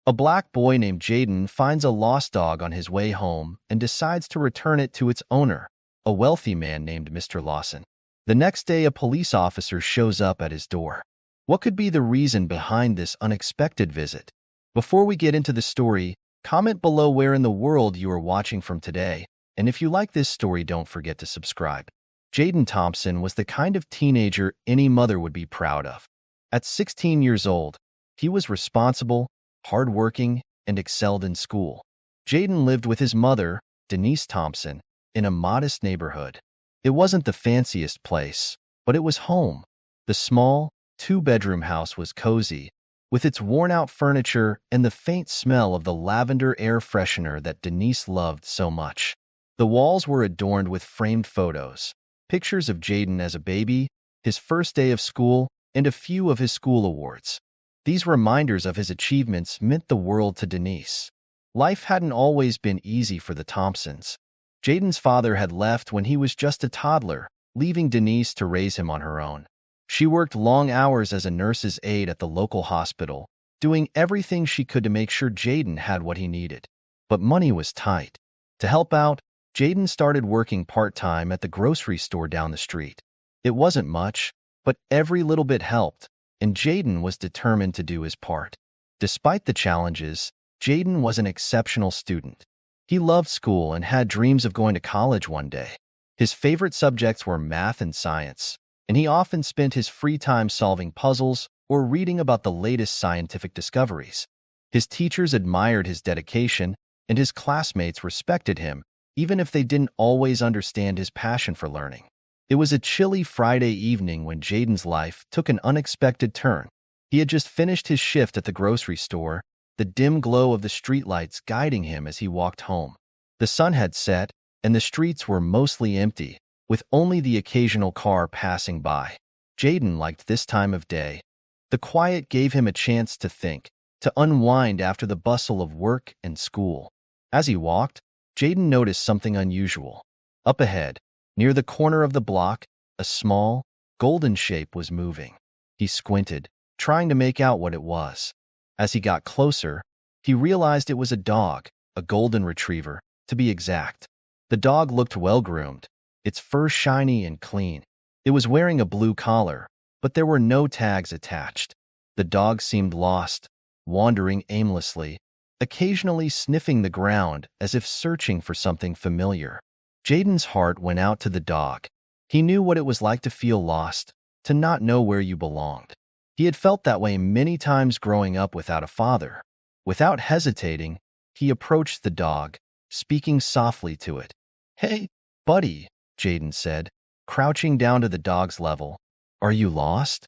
A black boy named Jaden finds a lost dog on his way home and decides to return it to its owner, a wealthy man named Mr. Lawson. The next day, a police officer shows up at his door. What could be the reason behind this unexpected visit? Before we get into the story, comment below where in the world you are watching from today, and if you like this story, don't forget to subscribe. Jaden Thompson was the kind of teenager any mother would be proud of. At 16 years old, he was responsible, hardworking, and excelled in school. Jaden lived with his mother, Denise Thompson, in a modest neighborhood. It wasn't the fanciest place, but it was home. The small, two-bedroom house was cozy, with its worn-out furniture and the faint smell of the lavender air freshener that Denise loved so much. The walls were adorned with framed photos, pictures of Jaden as a baby, his first day of school, and a few of his school awards. These reminders of his achievements meant the world to Denise. Life hadn't always been easy for the Thompsons. Jaden's father had left when he was just a toddler, leaving Denise to raise him on her own. She worked long hours as a nurse's aide at the local hospital, doing everything she could to make sure Jaden had what he needed. But money was tight. To help out, Jaden started working part-time at the grocery store down the street. It wasn't much, but every little bit helped, and Jaden was determined to do his part. Despite the challenges, Jaden was an exceptional student. He loved school and had dreams of going to college one day. His favorite subjects were math and science, and he often spent his free time solving puzzles or reading about the latest scientific discoveries. His teachers admired his dedication, and his classmates respected him, even if they didn't always understand his passion for learning. It was a chilly Friday evening when Jaden's life took an unexpected turn. He had just finished his shift at the grocery store, the dim glow of the streetlights guiding him as he walked home. The sun had set, and the streets were mostly empty, with only the occasional car passing by. Jaden liked this time of day. The quiet gave him a chance to think, to unwind after the bustle of work and school. As he walked, Jaden noticed something unusual. Up ahead, near the corner of the block, a small, golden shape was moving. He squinted, trying to make out what it was. As he got closer, he realized it was a dog, a golden retriever, to be exact. The dog looked well-groomed, its fur shiny and clean. It was wearing a blue collar, but there were no tags attached. The dog seemed lost, wandering aimlessly, occasionally sniffing the ground as if searching for something familiar. Jaden's heart went out to the dog. He knew what it was like to feel lost, to not know where you belonged. He had felt that way many times growing up without a father. Without hesitating, he approached the dog, speaking softly to it. "Hey, buddy," Jaden said, crouching down to the dog's level. "Are you lost?"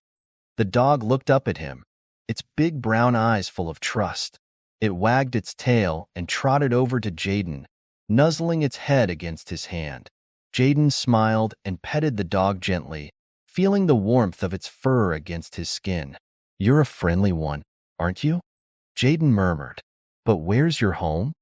The dog looked up at him, its big brown eyes full of trust. It wagged its tail and trotted over to Jaden, nuzzling its head against his hand. Jaden smiled and petted the dog gently, feeling the warmth of its fur against his skin. "You're a friendly one, aren't you?" Jaden murmured. "But where's your home?"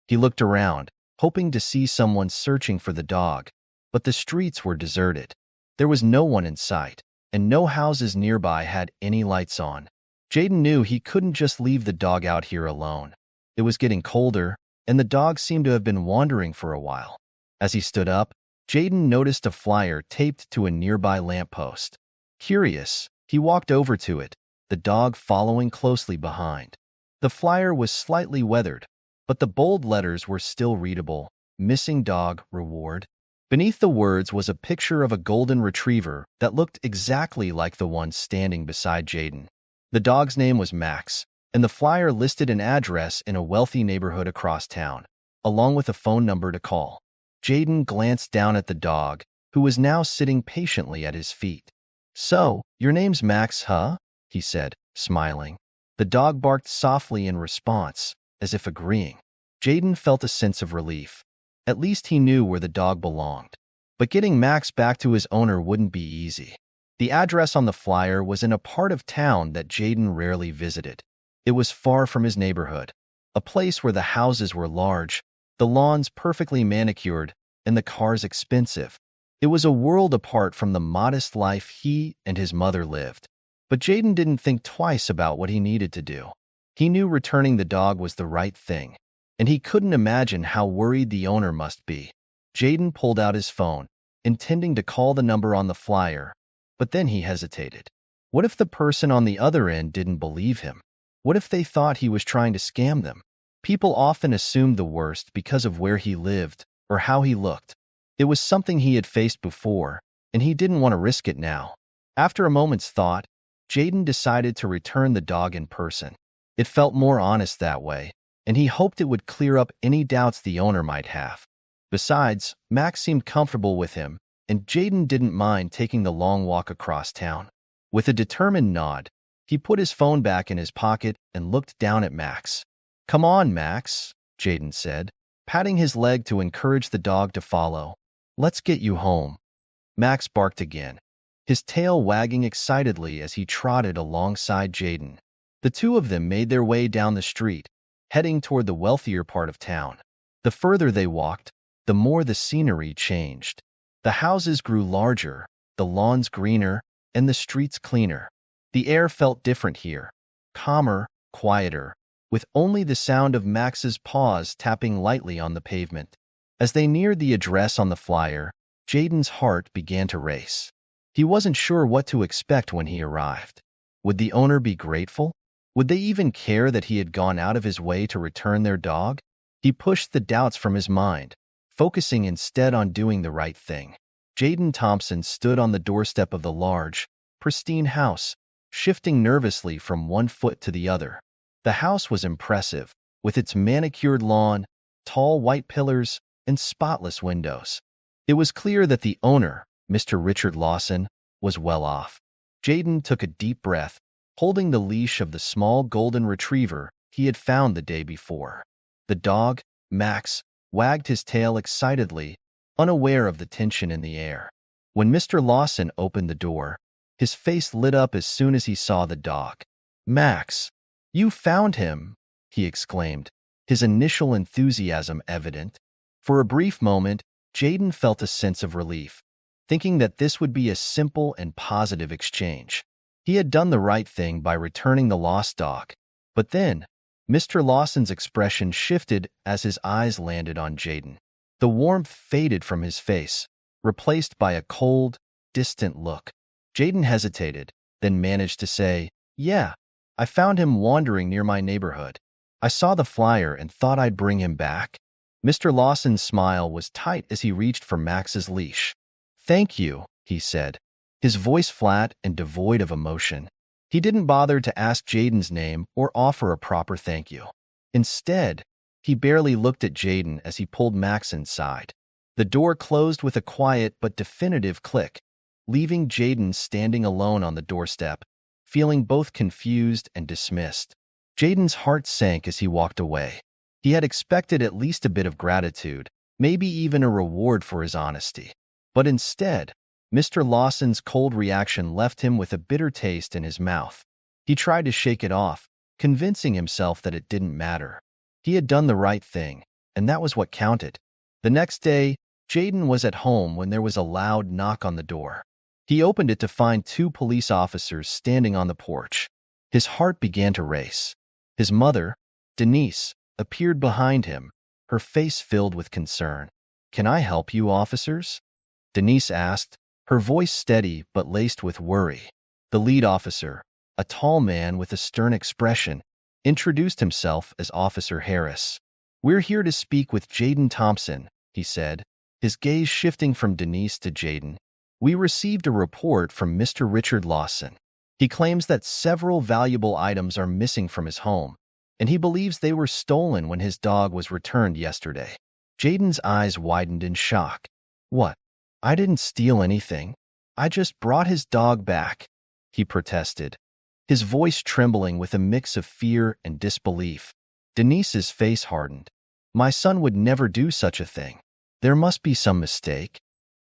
He looked around, hoping to see someone searching for the dog, but the streets were deserted. There was no one in sight, and no houses nearby had any lights on. Jaden knew he couldn't just leave the dog out here alone. It was getting colder, and the dog seemed to have been wandering for a while. As he stood up, Jaden noticed a flyer taped to a nearby lamppost. Curious, he walked over to it, the dog following closely behind. The flyer was slightly weathered, but the bold letters were still readable. "Missing dog, reward." Beneath the words was a picture of a golden retriever that looked exactly like the one standing beside Jaden. The dog's name was Max, and the flyer listed an address in a wealthy neighborhood across town, along with a phone number to call. Jaden glanced down at the dog, who was now sitting patiently at his feet. "So, your name's Max, huh?" he said, smiling. The dog barked softly in response, as if agreeing. Jaden felt a sense of relief. At least he knew where the dog belonged. But getting Max back to his owner wouldn't be easy. The address on the flyer was in a part of town that Jaden rarely visited. It was far from his neighborhood, a place where the houses were large, the lawns perfectly manicured, and the cars expensive. It was a world apart from the modest life he and his mother lived. But Jaden didn't think twice about what he needed to do. He knew returning the dog was the right thing, and he couldn't imagine how worried the owner must be. Jaden pulled out his phone, intending to call the number on the flyer, but then he hesitated. What if the person on the other end didn't believe him? What if they thought he was trying to scam them? People often assumed the worst because of where he lived or how he looked. It was something he had faced before, and he didn't want to risk it now. After a moment's thought, Jaden decided to return the dog in person. It felt more honest that way, and he hoped it would clear up any doubts the owner might have. Besides, Max seemed comfortable with him, and Jaden didn't mind taking the long walk across town. With a determined nod, he put his phone back in his pocket and looked down at Max. "Come on, Max," Jaden said, patting his leg to encourage the dog to follow. "Let's get you home." Max barked again, his tail wagging excitedly as he trotted alongside Jaden. The two of them made their way down the street, heading toward the wealthier part of town. The further they walked, the more the scenery changed. The houses grew larger, the lawns greener, and the streets cleaner. The air felt different here, calmer, quieter, with only the sound of Max's paws tapping lightly on the pavement. As they neared the address on the flyer, Jaden's heart began to race. He wasn't sure what to expect when he arrived. Would the owner be grateful? Would they even care that he had gone out of his way to return their dog? He pushed the doubts from his mind, focusing instead on doing the right thing. Jaden Thompson stood on the doorstep of the large, pristine house, shifting nervously from one foot to the other. The house was impressive, with its manicured lawn, tall white pillars, and spotless windows. It was clear that the owner, Mr. Richard Lawson, was well off. Jaden took a deep breath, holding the leash of the small golden retriever he had found the day before. The dog, Max, wagged his tail excitedly, unaware of the tension in the air. When Mr. Lawson opened the door, his face lit up as soon as he saw the dog. "Max, you found him!" he exclaimed, his initial enthusiasm evident. For a brief moment, Jaden felt a sense of relief, thinking that this would be a simple and positive exchange. He had done the right thing by returning the lost dog. But then, Mr. Lawson's expression shifted as his eyes landed on Jaden. The warmth faded from his face, replaced by a cold, distant look. Jaden hesitated, then managed to say, "Yeah, I found him wandering near my neighborhood. I saw the flyer and thought I'd bring him back." Mr. Lawson's smile was tight as he reached for Max's leash. "Thank you," he said, his voice flat and devoid of emotion. He didn't bother to ask Jaden's name or offer a proper thank you. Instead, he barely looked at Jaden as he pulled Max inside. The door closed with a quiet but definitive click, leaving Jaden standing alone on the doorstep, feeling both confused and dismissed. Jaden's heart sank as he walked away. He had expected at least a bit of gratitude, maybe even a reward for his honesty. But instead, Mr. Lawson's cold reaction left him with a bitter taste in his mouth. He tried to shake it off, convincing himself that it didn't matter. He had done the right thing, and that was what counted. The next day, Jaden was at home when there was a loud knock on the door. He opened it to find two police officers standing on the porch. His heart began to race. His mother, Denise, appeared behind him, her face filled with concern. "Can I help you, officers?" Denise asked, her voice steady but laced with worry. The lead officer, a tall man with a stern expression, introduced himself as Officer Harris. "We're here to speak with Jaden Thompson," he said, his gaze shifting from Denise to Jaden. "We received a report from Mr. Richard Lawson. He claims that several valuable items are missing from his home, and he believes they were stolen when his dog was returned yesterday." Jaden's eyes widened in shock. "What? I didn't steal anything. I just brought his dog back," he protested, his voice trembling with a mix of fear and disbelief. Denise's face hardened. "My son would never do such a thing. There must be some mistake."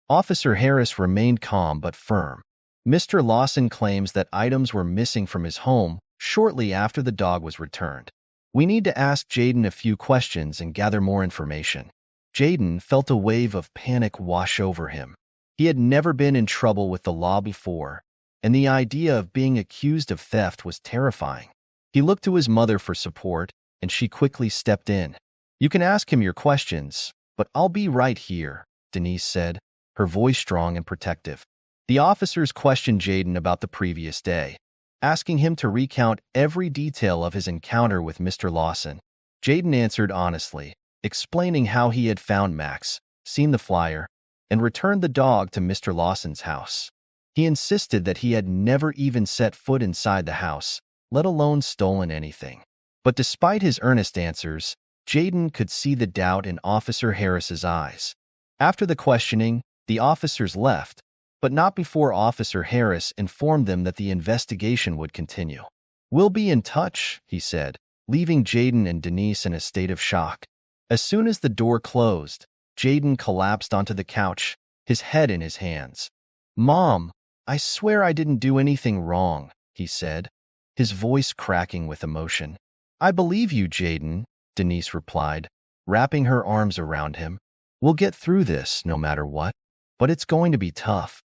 Officer Harris remained calm but firm. "Mr. Lawson claims that items were missing from his home shortly after the dog was returned. We need to ask Jaden a few questions and gather more information." Jaden felt a wave of panic wash over him. He had never been in trouble with the law before, and the idea of being accused of theft was terrifying. He looked to his mother for support, and she quickly stepped in. "You can ask him your questions, but I'll be right here," Denise said, her voice strong and protective. The officers questioned Jaden about the previous day, asking him to recount every detail of his encounter with Mr. Lawson. Jaden answered honestly, explaining how he had found Max, seen the flyer, and returned the dog to Mr. Lawson's house. He insisted that he had never even set foot inside the house, let alone stolen anything. But despite his earnest answers, Jaden could see the doubt in Officer Harris's eyes. After the questioning, the officers left, but not before Officer Harris informed them that the investigation would continue. "We'll be in touch," he said, leaving Jaden and Denise in a state of shock. As soon as the door closed, Jaden collapsed onto the couch, his head in his hands. "Mom, I swear I didn't do anything wrong," he said, his voice cracking with emotion. "I believe you, Jaden," Denise replied, wrapping her arms around him. "We'll get through this no matter what, but it's going to be tough."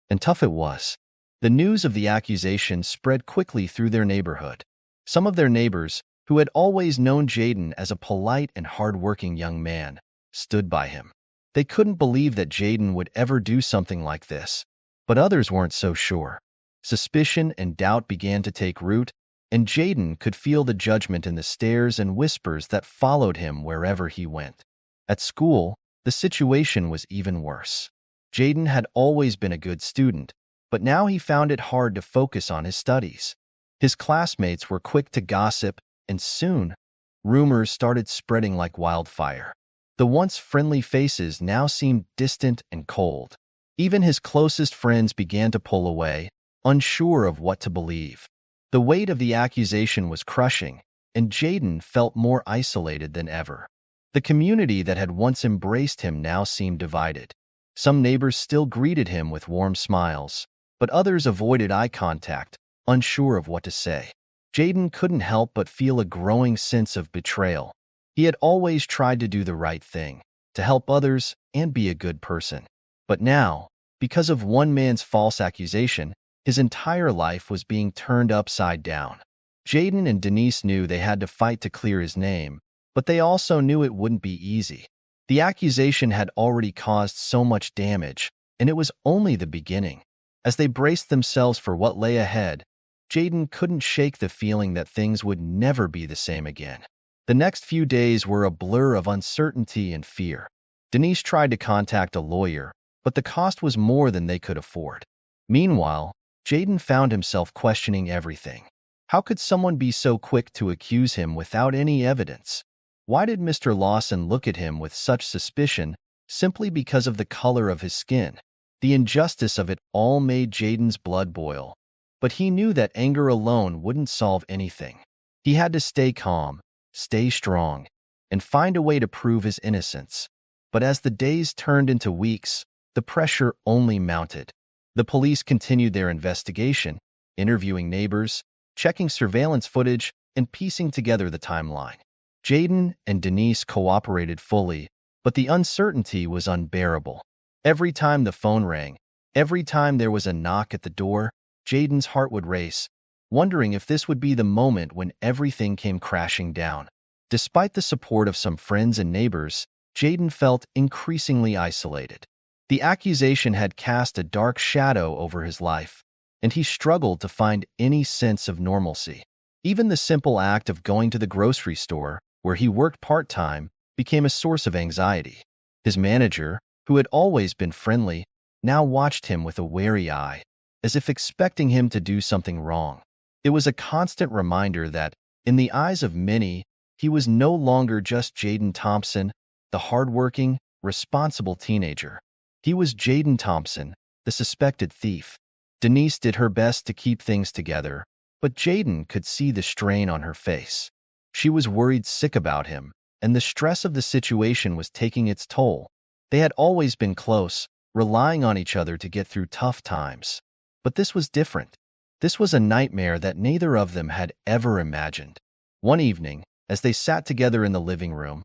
And tough it was. The news of the accusation spread quickly through their neighborhood. Some of their neighbors, who had always known Jaden as a polite and hard-working young man, stood by him. They couldn't believe that Jaden would ever do something like this, but others weren't so sure. Suspicion and doubt began to take root, and Jaden could feel the judgment in the stares and whispers that followed him wherever he went. At school, the situation was even worse. Jaden had always been a good student, but now he found it hard to focus on his studies. His classmates were quick to gossip, and soon, rumors started spreading like wildfire. The once friendly faces now seemed distant and cold. Even his closest friends began to pull away, unsure of what to believe. The weight of the accusation was crushing, and Jaden felt more isolated than ever. The community that had once embraced him now seemed divided. Some neighbors still greeted him with warm smiles, but others avoided eye contact, unsure of what to say. Jaden couldn't help but feel a growing sense of betrayal. He had always tried to do the right thing, to help others and be a good person. But now, because of one man's false accusation, his entire life was being turned upside down. Jaden and Denise knew they had to fight to clear his name, but they also knew it wouldn't be easy. The accusation had already caused so much damage, and it was only the beginning. As they braced themselves for what lay ahead, Jaden couldn't shake the feeling that things would never be the same again. The next few days were a blur of uncertainty and fear. Denise tried to contact a lawyer, but the cost was more than they could afford. Meanwhile, Jaden found himself questioning everything. How could someone be so quick to accuse him without any evidence? Why did Mr. Lawson look at him with such suspicion simply because of the color of his skin? The injustice of it all made Jaden's blood boil. But he knew that anger alone wouldn't solve anything. He had to stay calm, stay strong, and find a way to prove his innocence. But as the days turned into weeks, the pressure only mounted. The police continued their investigation, interviewing neighbors, checking surveillance footage, and piecing together the timeline. Jaden and Denise cooperated fully, but the uncertainty was unbearable. Every time the phone rang, every time there was a knock at the door, Jaden's heart would race, wondering if this would be the moment when everything came crashing down. Despite the support of some friends and neighbors, Jaden felt increasingly isolated. The accusation had cast a dark shadow over his life, and he struggled to find any sense of normalcy. Even the simple act of going to the grocery store, where he worked part-time, became a source of anxiety. His manager, who had always been friendly, now watched him with a wary eye, as if expecting him to do something wrong. It was a constant reminder that, in the eyes of many, he was no longer just Jaden Thompson, the hardworking, responsible teenager. He was Jaden Thompson, the suspected thief. Denise did her best to keep things together, but Jaden could see the strain on her face. She was worried sick about him, and the stress of the situation was taking its toll. They had always been close, relying on each other to get through tough times. But this was different. This was a nightmare that neither of them had ever imagined. One evening, as they sat together in the living room,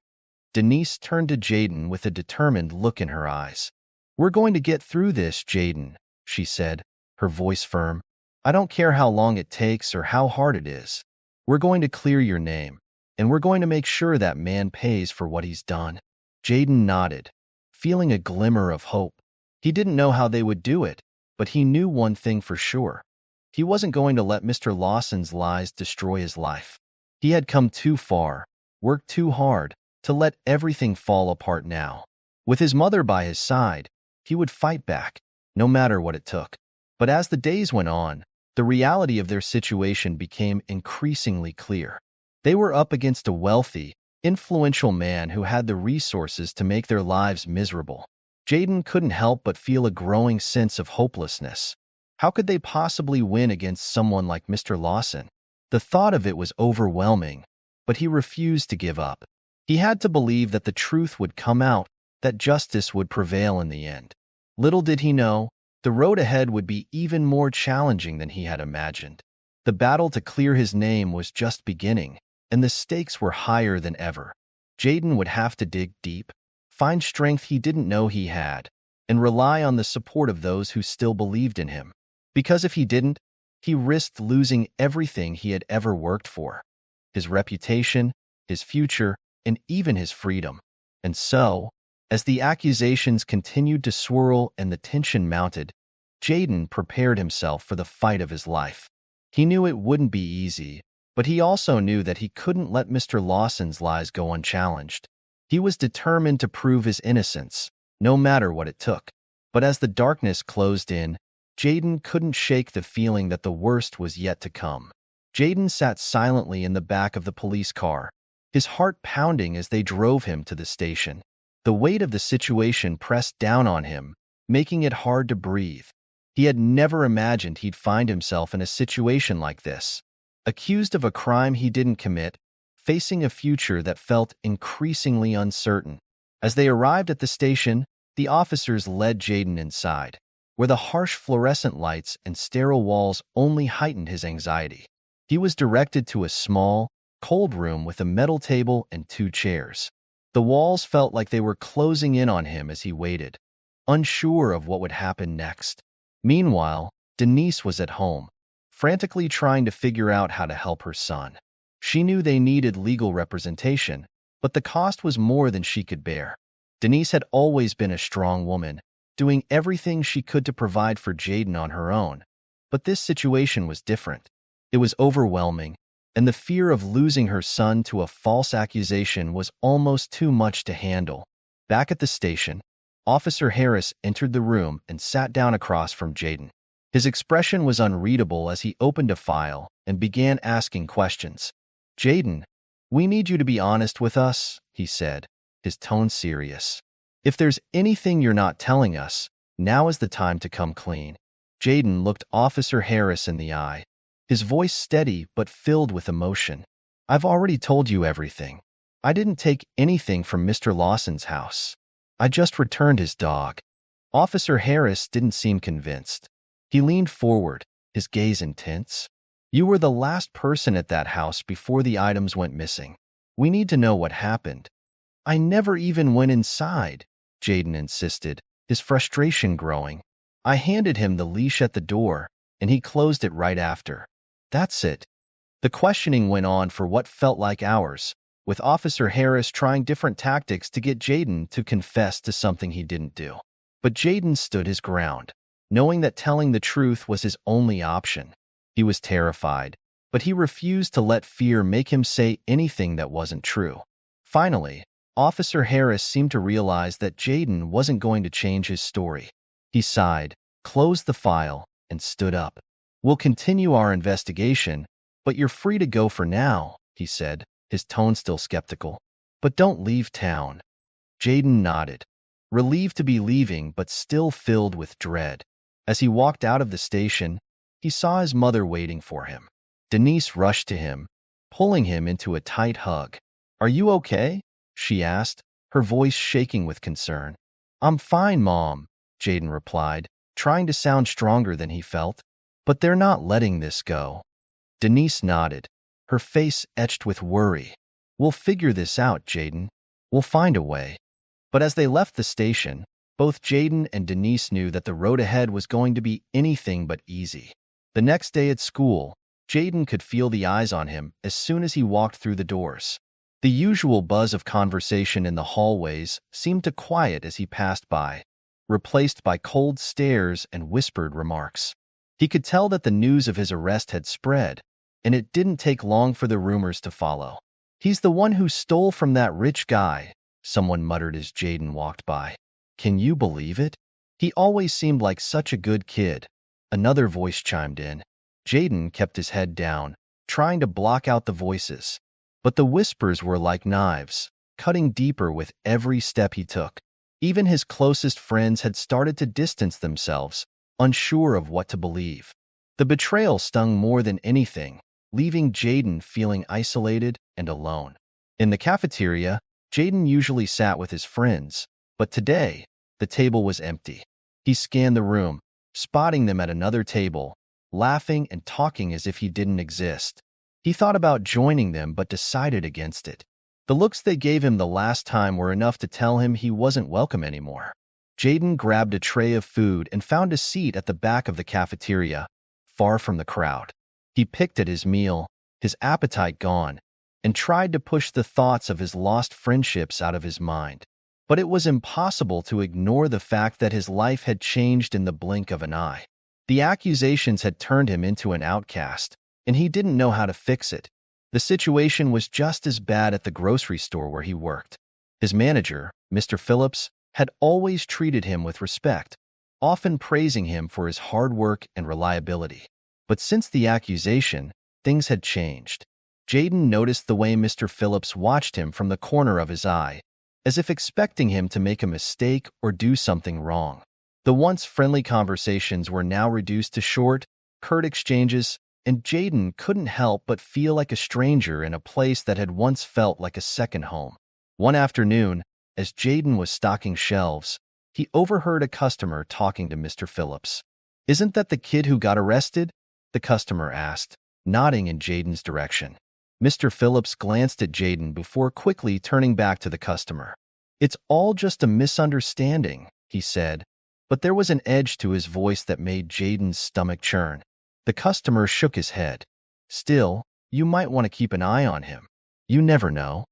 Denise turned to Jaden with a determined look in her eyes. "We're going to get through this, Jaden," she said, her voice firm. "I don't care how long it takes or how hard it is. We're going to clear your name, and we're going to make sure that man pays for what he's done." Jaden nodded, feeling a glimmer of hope. He didn't know how they would do it, but he knew one thing for sure. He wasn't going to let Mr. Lawson's lies destroy his life. He had come too far, worked too hard, to let everything fall apart now. With his mother by his side, he would fight back, no matter what it took. But as the days went on, the reality of their situation became increasingly clear. They were up against a wealthy, influential man who had the resources to make their lives miserable. Jaden couldn't help but feel a growing sense of hopelessness. How could they possibly win against someone like Mr. Lawson? The thought of it was overwhelming, but he refused to give up. He had to believe that the truth would come out, that justice would prevail in the end. Little did he know, the road ahead would be even more challenging than he had imagined. The battle to clear his name was just beginning, and the stakes were higher than ever. Jaden would have to dig deep, find strength he didn't know he had, and rely on the support of those who still believed in him. Because if he didn't, he risked losing everything he had ever worked for: his reputation, his future, and even his freedom. And so, as the accusations continued to swirl and the tension mounted, Jaden prepared himself for the fight of his life. He knew it wouldn't be easy, but he also knew that he couldn't let Mr. Lawson's lies go unchallenged. He was determined to prove his innocence, no matter what it took. But as the darkness closed in, Jaden couldn't shake the feeling that the worst was yet to come. Jaden sat silently in the back of the police car, his heart pounding as they drove him to the station. The weight of the situation pressed down on him, making it hard to breathe. He had never imagined he'd find himself in a situation like this, accused of a crime he didn't commit, facing a future that felt increasingly uncertain. As they arrived at the station, the officers led Jaden inside, where the harsh fluorescent lights and sterile walls only heightened his anxiety. He was directed to a small, cold room with a metal table and 2 chairs. The walls felt like they were closing in on him as he waited, unsure of what would happen next. Meanwhile, Denise was at home, frantically trying to figure out how to help her son. She knew they needed legal representation, but the cost was more than she could bear. Denise had always been a strong woman, doing everything she could to provide for Jaden on her own. But this situation was different. It was overwhelming, and the fear of losing her son to a false accusation was almost too much to handle. Back at the station, Officer Harris entered the room and sat down across from Jaden. His expression was unreadable as he opened a file and began asking questions. "Jaden, we need you to be honest with us," he said, his tone serious. "If there's anything you're not telling us, now is the time to come clean." Jaden looked Officer Harris in the eye, his voice steady but filled with emotion. "I've already told you everything. I didn't take anything from Mr. Lawson's house. I just returned his dog." Officer Harris didn't seem convinced. He leaned forward, his gaze intense. "You were the last person at that house before the items went missing. We need to know what happened." "I never even went inside," Jaden insisted, his frustration growing. "I handed him the leash at the door, and he closed it right after. That's it." The questioning went on for what felt like hours, with Officer Harris trying different tactics to get Jaden to confess to something he didn't do. But Jaden stood his ground, knowing that telling the truth was his only option. He was terrified, but he refused to let fear make him say anything that wasn't true. Finally, Officer Harris seemed to realize that Jaden wasn't going to change his story. He sighed, closed the file, and stood up. "We'll continue our investigation, but you're free to go for now," he said, his tone still skeptical. "But don't leave town." Jaden nodded, relieved to be leaving but still filled with dread. As he walked out of the station, he saw his mother waiting for him. Denise rushed to him, pulling him into a tight hug. "Are you okay?" she asked, her voice shaking with concern. "I'm fine, Mom," Jaden replied, trying to sound stronger than he felt. "But they're not letting this go." Denise nodded, her face etched with worry. "We'll figure this out, Jaden. We'll find a way." But as they left the station, both Jaden and Denise knew that the road ahead was going to be anything but easy. The next day at school, Jaden could feel the eyes on him as soon as he walked through the doors. The usual buzz of conversation in the hallways seemed to quiet as he passed by, replaced by cold stares and whispered remarks. He could tell that the news of his arrest had spread, and it didn't take long for the rumors to follow. "He's the one who stole from that rich guy," someone muttered as Jaden walked by. "Can you believe it? He always seemed like such a good kid," another voice chimed in. Jaden kept his head down, trying to block out the voices. But the whispers were like knives, cutting deeper with every step he took. Even his closest friends had started to distance themselves, unsure of what to believe. The betrayal stung more than anything, leaving Jaden feeling isolated and alone. In the cafeteria, Jaden usually sat with his friends, but today, the table was empty. He scanned the room, spotting them at another table, laughing and talking as if he didn't exist. He thought about joining them but decided against it. The looks they gave him the last time were enough to tell him he wasn't welcome anymore. Jaden grabbed a tray of food and found a seat at the back of the cafeteria, far from the crowd. He picked at his meal, his appetite gone, and tried to push the thoughts of his lost friendships out of his mind. But it was impossible to ignore the fact that his life had changed in the blink of an eye. The accusations had turned him into an outcast, and he didn't know how to fix it. The situation was just as bad at the grocery store where he worked. His manager, Mr. Phillips, had always treated him with respect, often praising him for his hard work and reliability. But since the accusation, things had changed. Jaden noticed the way Mr. Phillips watched him from the corner of his eye, as if expecting him to make a mistake or do something wrong. The once friendly conversations were now reduced to short, curt exchanges, and Jaden couldn't help but feel like a stranger in a place that had once felt like a second home. One afternoon, as Jaden was stocking shelves, he overheard a customer talking to Mr. Phillips. "Isn't that the kid who got arrested?" the customer asked, nodding in Jaden's direction. Mr. Phillips glanced at Jaden before quickly turning back to the customer. "It's all just a misunderstanding," he said, but there was an edge to his voice that made Jaden's stomach churn. The customer shook his head. "Still, you might want to keep an eye on him. You never know."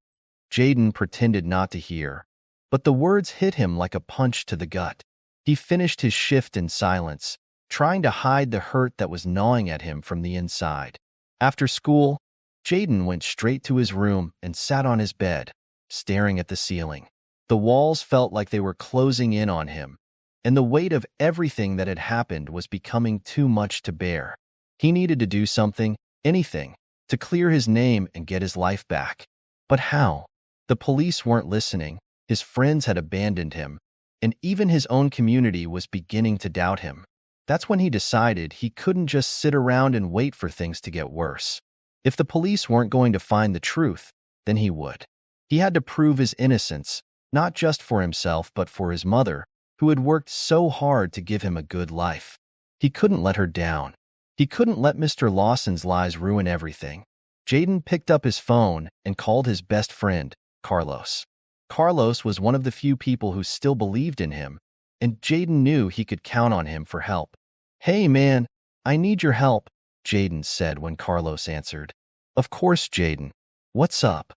Jaden pretended not to hear, but the words hit him like a punch to the gut. He finished his shift in silence, trying to hide the hurt that was gnawing at him from the inside. After school, Jaden went straight to his room and sat on his bed, staring at the ceiling. The walls felt like they were closing in on him, and the weight of everything that had happened was becoming too much to bear. He needed to do something, anything, to clear his name and get his life back. But how? The police weren't listening, his friends had abandoned him, and even his own community was beginning to doubt him. That's when he decided he couldn't just sit around and wait for things to get worse. If the police weren't going to find the truth, then he would. He had to prove his innocence, not just for himself but for his mother, who had worked so hard to give him a good life. He couldn't let her down. He couldn't let Mr. Lawson's lies ruin everything. Jaden picked up his phone and called his best friend, Carlos. Carlos was one of the few people who still believed in him, and Jaden knew he could count on him for help. "Hey man, I need your help," Jaden said when Carlos answered. "Of course, Jaden. What's up?"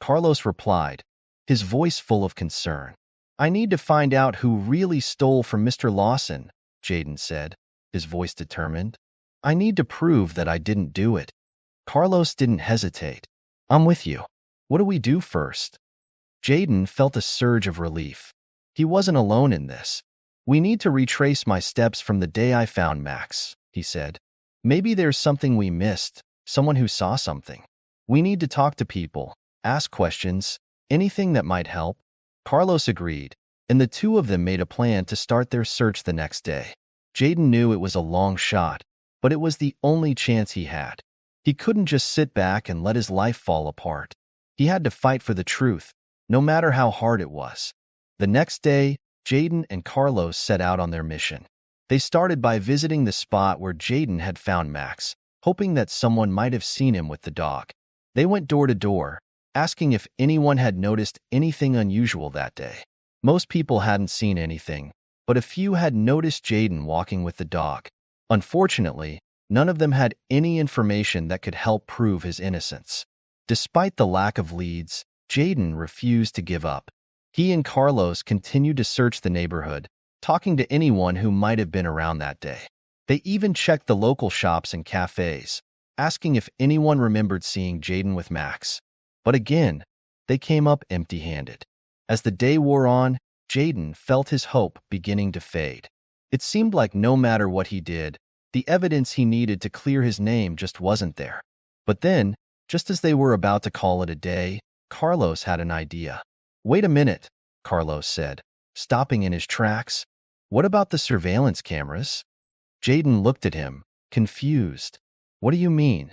Carlos replied, his voice full of concern. "I need to find out who really stole from Mr. Lawson," Jaden said, his voice determined. "I need to prove that I didn't do it." Carlos didn't hesitate. "I'm with you. What do we do first?" Jaden felt a surge of relief. He wasn't alone in this. "We need to retrace my steps from the day I found Max," he said. "Maybe there's something we missed, someone who saw something. We need to talk to people, ask questions, anything that might help." Carlos agreed, and the two of them made a plan to start their search the next day. Jaden knew it was a long shot, but it was the only chance he had. He couldn't just sit back and let his life fall apart. He had to fight for the truth, no matter how hard it was. The next day, Jaden and Carlos set out on their mission. They started by visiting the spot where Jaden had found Max, hoping that someone might have seen him with the dog. They went door to door, asking if anyone had noticed anything unusual that day. Most people hadn't seen anything, but a few had noticed Jaden walking with the dog. Unfortunately, None of them had any information that could help prove his innocence. Despite the lack of leads, Jaden refused to give up. He and Carlos continued to search the neighborhood, talking to anyone who might have been around that day. They even checked the local shops and cafes, asking if anyone remembered seeing Jaden with Max. But again, they came up empty-handed. As the day wore on, Jaden felt his hope beginning to fade. It seemed like no matter what he did, the evidence he needed to clear his name just wasn't there. But then, just as they were about to call it a day, Carlos had an idea. "Wait a minute," Carlos said, stopping in his tracks. "What about the surveillance cameras?" Jaden looked at him, confused. "What do you mean?"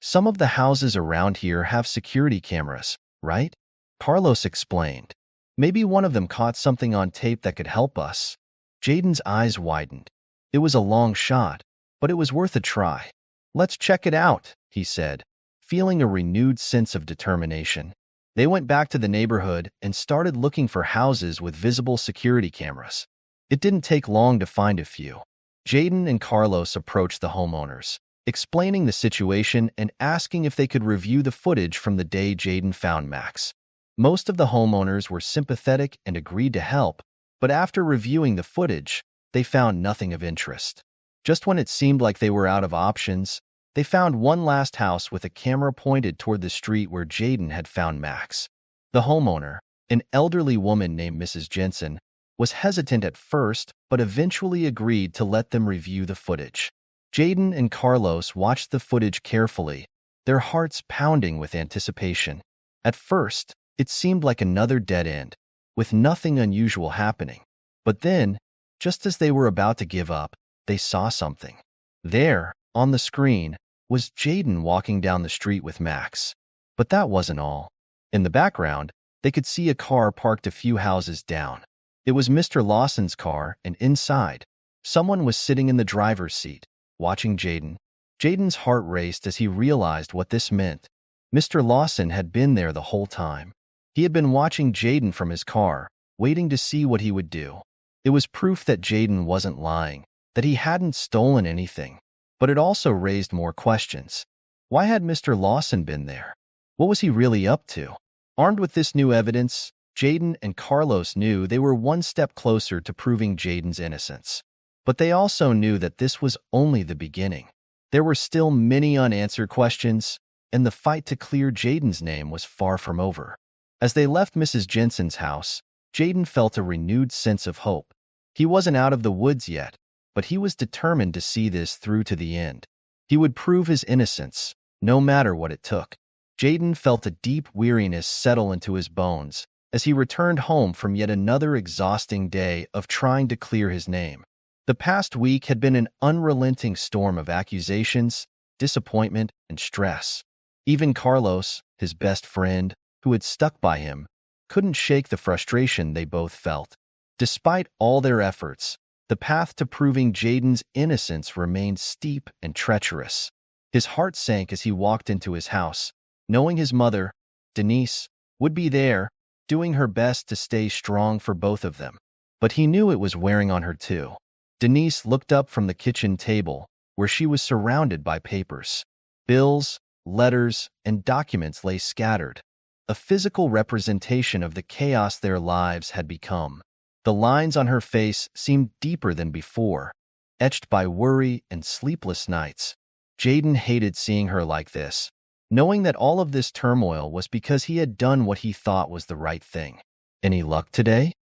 "Some of the houses around here have security cameras, right?" Carlos explained. "Maybe one of them caught something on tape that could help us." Jaden's eyes widened. It was a long shot, but it was worth a try. "Let's check it out," he said, feeling a renewed sense of determination. They went back to the neighborhood and started looking for houses with visible security cameras. It didn't take long to find a few. Jaden and Carlos approached the homeowners, explaining the situation and asking if they could review the footage from the day Jaden found Max. Most of the homeowners were sympathetic and agreed to help, but after reviewing the footage, they found nothing of interest. Just when it seemed like they were out of options, they found one last house with a camera pointed toward the street where Jaden had found Max. The homeowner, an elderly woman named Mrs. Jensen, was hesitant at first but eventually agreed to let them review the footage. Jaden and Carlos watched the footage carefully, their hearts pounding with anticipation. At first, it seemed like another dead end, with nothing unusual happening. But then, just as they were about to give up, they saw something. There, on the screen, was Jaden walking down the street with Max. But that wasn't all. In the background, they could see a car parked a few houses down. It was Mr. Lawson's car, and inside, someone was sitting in the driver's seat, watching Jaden. Jaden's heart raced as he realized what this meant. Mr. Lawson had been there the whole time. He had been watching Jaden from his car, waiting to see what he would do. It was proof that Jaden wasn't lying, that he hadn't stolen anything. But it also raised more questions. Why had Mr. Lawson been there? What was he really up to? Armed with this new evidence, Jaden and Carlos knew they were one step closer to proving Jaden's innocence. But they also knew that this was only the beginning. There were still many unanswered questions, and the fight to clear Jaden's name was far from over. As they left Mrs. Jensen's house, Jaden felt a renewed sense of hope. He wasn't out of the woods yet, but he was determined to see this through to the end. He would prove his innocence, no matter what it took. Jaden felt a deep weariness settle into his bones as he returned home from yet another exhausting day of trying to clear his name. The past week had been an unrelenting storm of accusations, disappointment, and stress. Even Carlos, his best friend, who had stuck by him, couldn't shake the frustration they both felt. Despite all their efforts, the path to proving Jaden's innocence remained steep and treacherous. His heart sank as he walked into his house, knowing his mother, Denise, would be there, doing her best to stay strong for both of them. But he knew it was wearing on her too. Denise looked up from the kitchen table, where she was surrounded by papers. Bills, letters, and documents lay scattered, a physical representation of the chaos their lives had become. The lines on her face seemed deeper than before, etched by worry and sleepless nights. Jaden hated seeing her like this, knowing that all of this turmoil was because he had done what he thought was the right thing. "Any luck today?"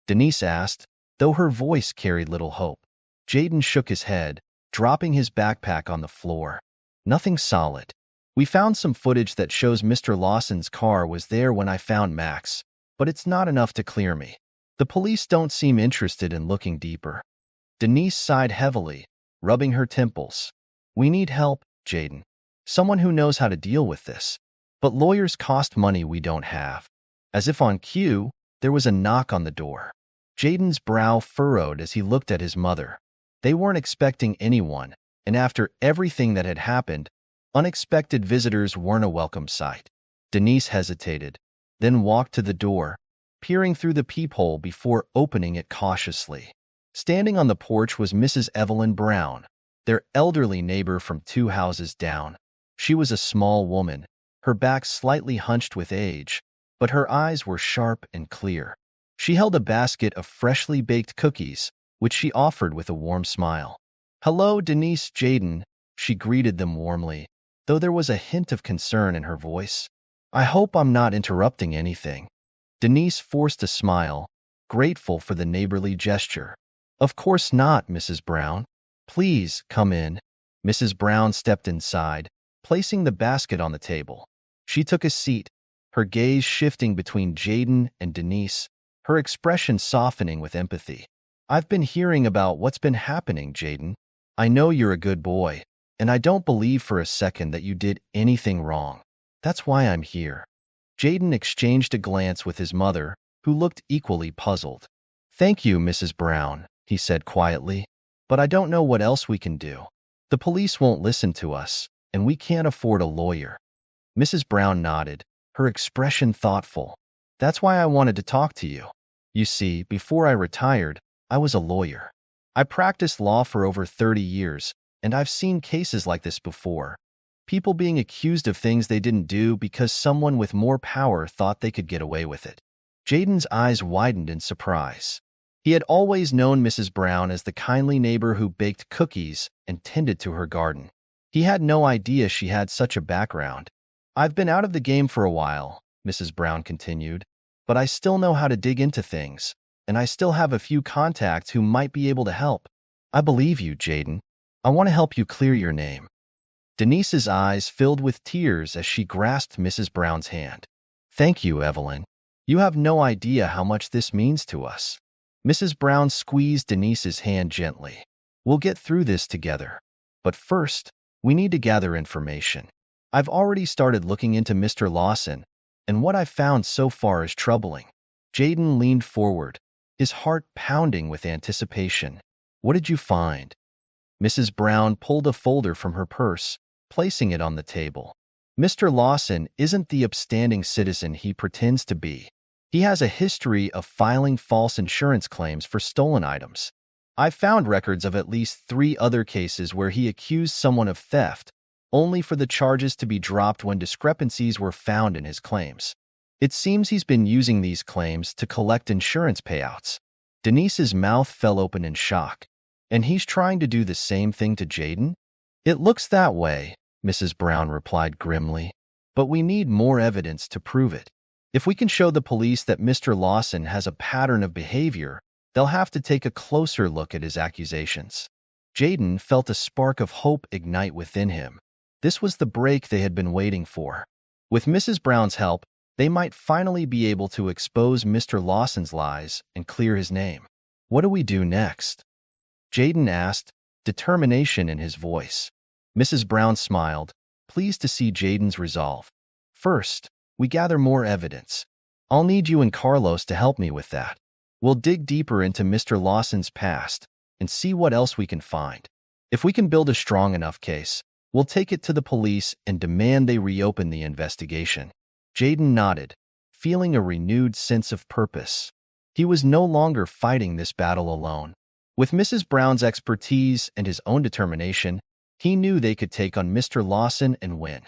Denise asked, though her voice carried little hope. Jaden shook his head, dropping his backpack on the floor. "Nothing solid. We found some footage that shows Mr. Lawson's car was there when I found Max, but it's not enough to clear me. The police don't seem interested in looking deeper." Denise sighed heavily, rubbing her temples. "We need help, Jaden. Someone who knows how to deal with this. But lawyers cost money we don't have." As if on cue, there was a knock on the door. Jaden's brow furrowed as he looked at his mother. They weren't expecting anyone, and after everything that had happened, unexpected visitors weren't a welcome sight. Denise hesitated, then walked to the door, peering through the peephole before opening it cautiously. Standing on the porch was Mrs. Evelyn Brown, their elderly neighbor from 2 houses down. She was a small woman, her back slightly hunched with age, but her eyes were sharp and clear. She held a basket of freshly baked cookies, which she offered with a warm smile. "Hello, Denise, Jaden," she greeted them warmly, though there was a hint of concern in her voice. "I hope I'm not interrupting anything." Denise forced a smile, grateful for the neighborly gesture. "Of course not, Mrs. Brown. Please, come in." Mrs. Brown stepped inside, placing the basket on the table. She took a seat, her gaze shifting between Jaden and Denise, her expression softening with empathy. "I've been hearing about what's been happening, Jaden. I know you're a good boy, and I don't believe for a second that you did anything wrong. That's why I'm here." Jaden exchanged a glance with his mother, who looked equally puzzled. "Thank you, Mrs. Brown," he said quietly, "but I don't know what else we can do. The police won't listen to us, and we can't afford a lawyer." Mrs. Brown nodded, her expression thoughtful. "That's why I wanted to talk to you. You see, before I retired, I was a lawyer. I practiced law for over 30 years, and I've seen cases like this before. People being accused of things they didn't do because someone with more power thought they could get away with it." Jaden's eyes widened in surprise. He had always known Mrs. Brown as the kindly neighbor who baked cookies and tended to her garden. He had no idea she had such a background. "I've been out of the game for a while," Mrs. Brown continued, "but I still know how to dig into things, and I still have a few contacts who might be able to help. I believe you, Jaden. I want to help you clear your name." Denise's eyes filled with tears as she grasped Mrs. Brown's hand. "Thank you, Evelyn. You have no idea how much this means to us." Mrs. Brown squeezed Denise's hand gently. "We'll get through this together. But first, we need to gather information. I've already started looking into Mr. Lawson, and what I've found so far is troubling." Jaden leaned forward, his heart pounding with anticipation. "What did you find?" Mrs. Brown pulled a folder from her purse, placing it on the table. "Mr. Lawson isn't the upstanding citizen he pretends to be. He has a history of filing false insurance claims for stolen items. I found records of at least 3 other cases where he accused someone of theft, only for the charges to be dropped when discrepancies were found in his claims. It seems he's been using these claims to collect insurance payouts." Denise's mouth fell open in shock. "And he's trying to do the same thing to Jaden?" "It looks that way," Mrs. Brown replied grimly. "But we need more evidence to prove it. If we can show the police that Mr. Lawson has a pattern of behavior, they'll have to take a closer look at his accusations." Jaden felt a spark of hope ignite within him. This was the break they had been waiting for. With Mrs. Brown's help, they might finally be able to expose Mr. Lawson's lies and clear his name. "What do we do next?" Jaden asked, determination in his voice. Mrs. Brown smiled, pleased to see Jaden's resolve. "First, we gather more evidence. I'll need you and Carlos to help me with that. We'll dig deeper into Mr. Lawson's past and see what else we can find. If we can build a strong enough case, we'll take it to the police and demand they reopen the investigation." Jaden nodded, feeling a renewed sense of purpose. He was no longer fighting this battle alone. With Mrs. Brown's expertise and his own determination, he knew they could take on Mr. Lawson and win.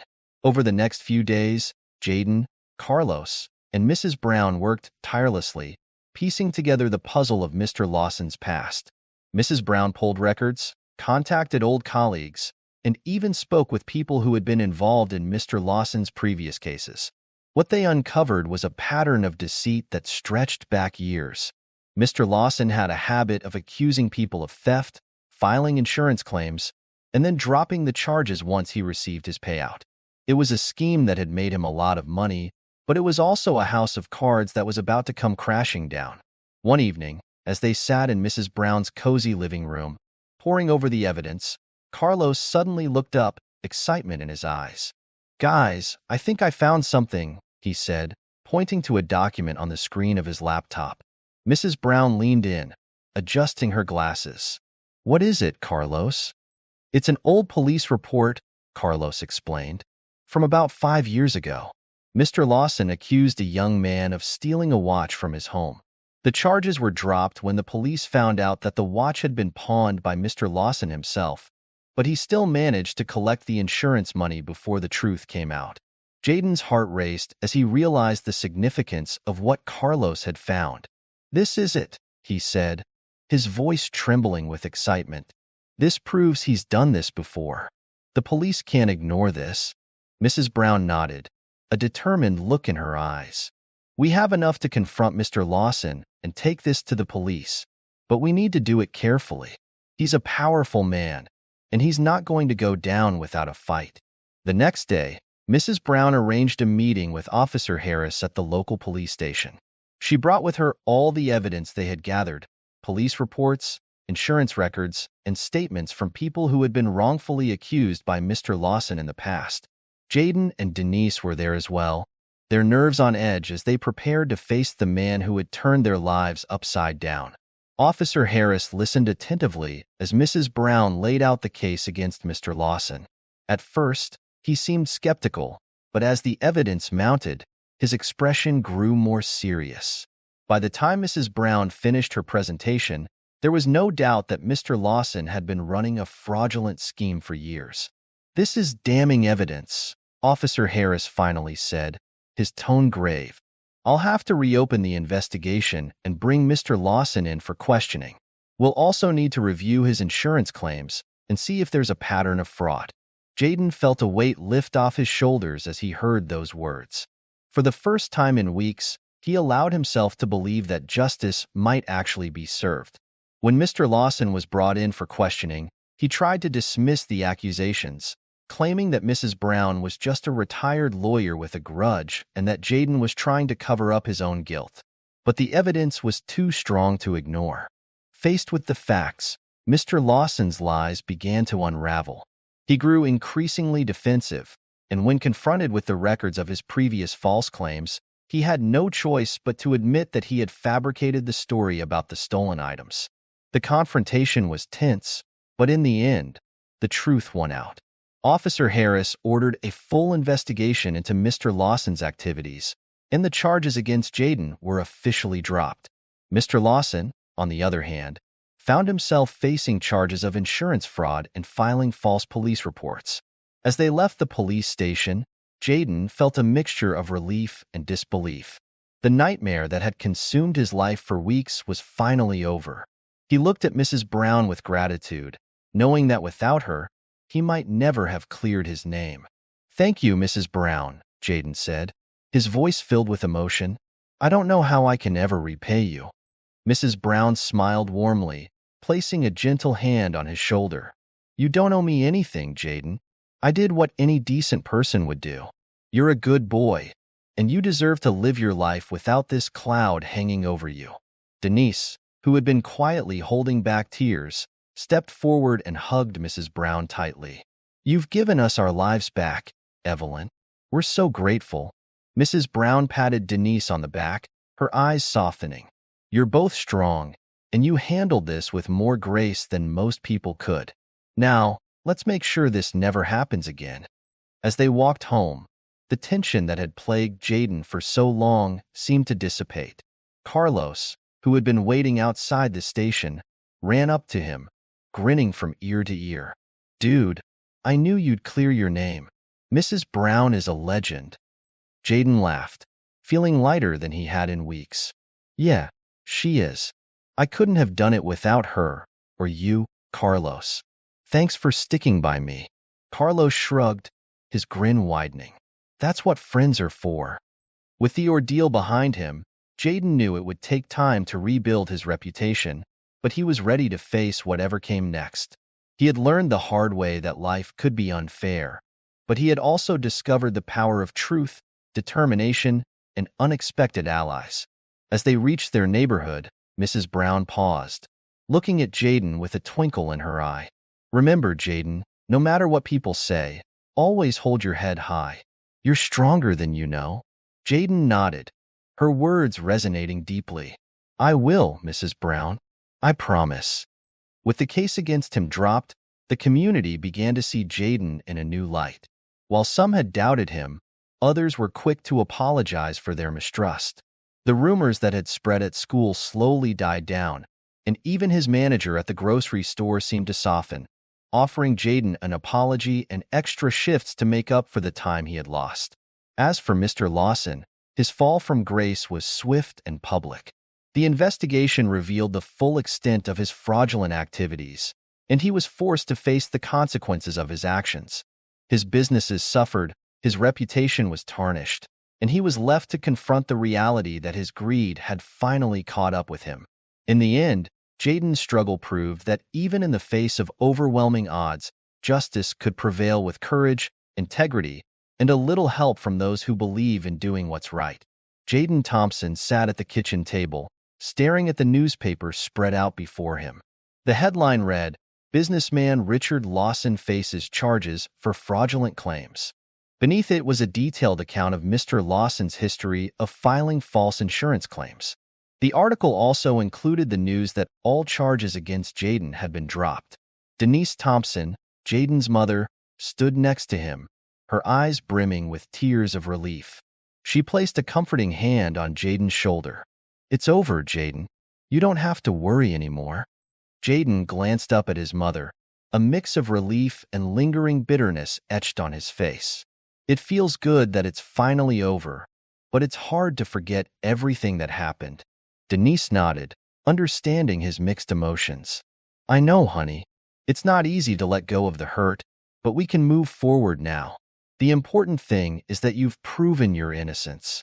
Over the next few days, Jaden, Carlos, and Mrs. Brown worked tirelessly, piecing together the puzzle of Mr. Lawson's past. Mrs. Brown pulled records, contacted old colleagues, and even spoke with people who had been involved in Mr. Lawson's previous cases. What they uncovered was a pattern of deceit that stretched back years. Mr. Lawson had a habit of accusing people of theft, filing insurance claims, and then dropping the charges once he received his payout. It was a scheme that had made him a lot of money, but it was also a house of cards that was about to come crashing down. One evening, as they sat in Mrs. Brown's cozy living room, poring over the evidence, Carlos suddenly looked up, excitement in his eyes. "Guys, I think I found something," he said, pointing to a document on the screen of his laptop. Mrs. Brown leaned in, adjusting her glasses. "What is it, Carlos?" "It's an old police report," Carlos explained, "from about 5 years ago. Mr. Lawson accused a young man of stealing a watch from his home. The charges were dropped when the police found out that the watch had been pawned by Mr. Lawson himself, but he still managed to collect the insurance money before the truth came out. Jaden's heart raced as he realized the significance of what Carlos had found. "This is it," he said, his voice trembling with excitement. "This proves he's done this before. The police can't ignore this." Mrs. Brown nodded, a determined look in her eyes. "We have enough to confront Mr. Lawson and take this to the police, but we need to do it carefully. He's a powerful man, and he's not going to go down without a fight." The next day, Mrs. Brown arranged a meeting with Officer Harris at the local police station. She brought with her all the evidence they had gathered: police reports, insurance records, and statements from people who had been wrongfully accused by Mr. Lawson in the past. Jaden and Denise were there as well, their nerves on edge as they prepared to face the man who had turned their lives upside down. Officer Harris listened attentively as Mrs. Brown laid out the case against Mr. Lawson. At first, he seemed skeptical, but as the evidence mounted, his expression grew more serious. By the time Mrs. Brown finished her presentation, there was no doubt that Mr. Lawson had been running a fraudulent scheme for years. "This is damning evidence," Officer Harris finally said, his tone grave. "I'll have to reopen the investigation and bring Mr. Lawson in for questioning. We'll also need to review his insurance claims and see if there's a pattern of fraud." Jaden felt a weight lift off his shoulders as he heard those words. For the first time in weeks, he allowed himself to believe that justice might actually be served. When Mr. Lawson was brought in for questioning, he tried to dismiss the accusations, claiming that Mrs. Brown was just a retired lawyer with a grudge and that Jaden was trying to cover up his own guilt. But the evidence was too strong to ignore. Faced with the facts, Mr. Lawson's lies began to unravel. He grew increasingly defensive, and when confronted with the records of his previous false claims, he had no choice but to admit that he had fabricated the story about the stolen items. The confrontation was tense, but in the end, the truth won out. Officer Harris ordered a full investigation into Mr. Lawson's activities, and the charges against Jaden were officially dropped. Mr. Lawson, on the other hand, found himself facing charges of insurance fraud and filing false police reports. As they left the police station, Jaden felt a mixture of relief and disbelief. The nightmare that had consumed his life for weeks was finally over. He looked at Mrs. Brown with gratitude, knowing that without her, he might never have cleared his name. "Thank you, Mrs. Brown," Jaden said, his voice filled with emotion. "I don't know how I can ever repay you." Mrs. Brown smiled warmly, placing a gentle hand on his shoulder. "You don't owe me anything, Jaden. I did what any decent person would do. You're a good boy, and you deserve to live your life without this cloud hanging over you." Denise, who had been quietly holding back tears, stepped forward and hugged Mrs. Brown tightly. "You've given us our lives back, Evelyn. We're so grateful." Mrs. Brown patted Denise on the back, her eyes softening. "You're both strong, and you handled this with more grace than most people could. Now, let's make sure this never happens again." As they walked home, the tension that had plagued Jaden for so long seemed to dissipate. Carlos, who had been waiting outside the station, ran up to him, grinning from ear to ear. "Dude, I knew you'd clear your name. Mrs. Brown is a legend." Jaden laughed, feeling lighter than he had in weeks. "Yeah, she is. I couldn't have done it without her, or you, Carlos. Thanks for sticking by me." Carlos shrugged, his grin widening. "That's what friends are for." With the ordeal behind him, Jaden knew it would take time to rebuild his reputation, but he was ready to face whatever came next. He had learned the hard way that life could be unfair, but he had also discovered the power of truth, determination, and unexpected allies. As they reached their neighborhood, Mrs. Brown paused, looking at Jaden with a twinkle in her eye. "Remember, Jaden, no matter what people say, always hold your head high. You're stronger than you know." Jaden nodded, her words resonating deeply. "I will, Mrs. Brown. I promise." With the case against him dropped, the community began to see Jaden in a new light. While some had doubted him, others were quick to apologize for their mistrust. The rumors that had spread at school slowly died down, and even his manager at the grocery store seemed to soften. offering Jaden an apology and extra shifts to make up for the time he had lost. As for Mr. Lawson, his fall from grace was swift and public. The investigation revealed the full extent of his fraudulent activities, and he was forced to face the consequences of his actions. His businesses suffered, his reputation was tarnished, and he was left to confront the reality that his greed had finally caught up with him. In the end, Jaden's struggle proved that even in the face of overwhelming odds, justice could prevail with courage, integrity, and a little help from those who believe in doing what's right. Jaden Thompson sat at the kitchen table, staring at the newspaper spread out before him. The headline read, "Businessman Richard Lawson faces charges for fraudulent claims." Beneath it was a detailed account of Mr. Lawson's history of filing false insurance claims. The article also included the news that all charges against Jaden had been dropped. Denise Thompson, Jaden's mother, stood next to him, her eyes brimming with tears of relief. She placed a comforting hand on Jaden's shoulder. "It's over, Jaden. You don't have to worry anymore." Jaden glanced up at his mother, a mix of relief and lingering bitterness etched on his face. "It feels good that it's finally over, but it's hard to forget everything that happened." Denise nodded, understanding his mixed emotions. "I know, honey. It's not easy to let go of the hurt, but we can move forward now. The important thing is that you've proven your innocence."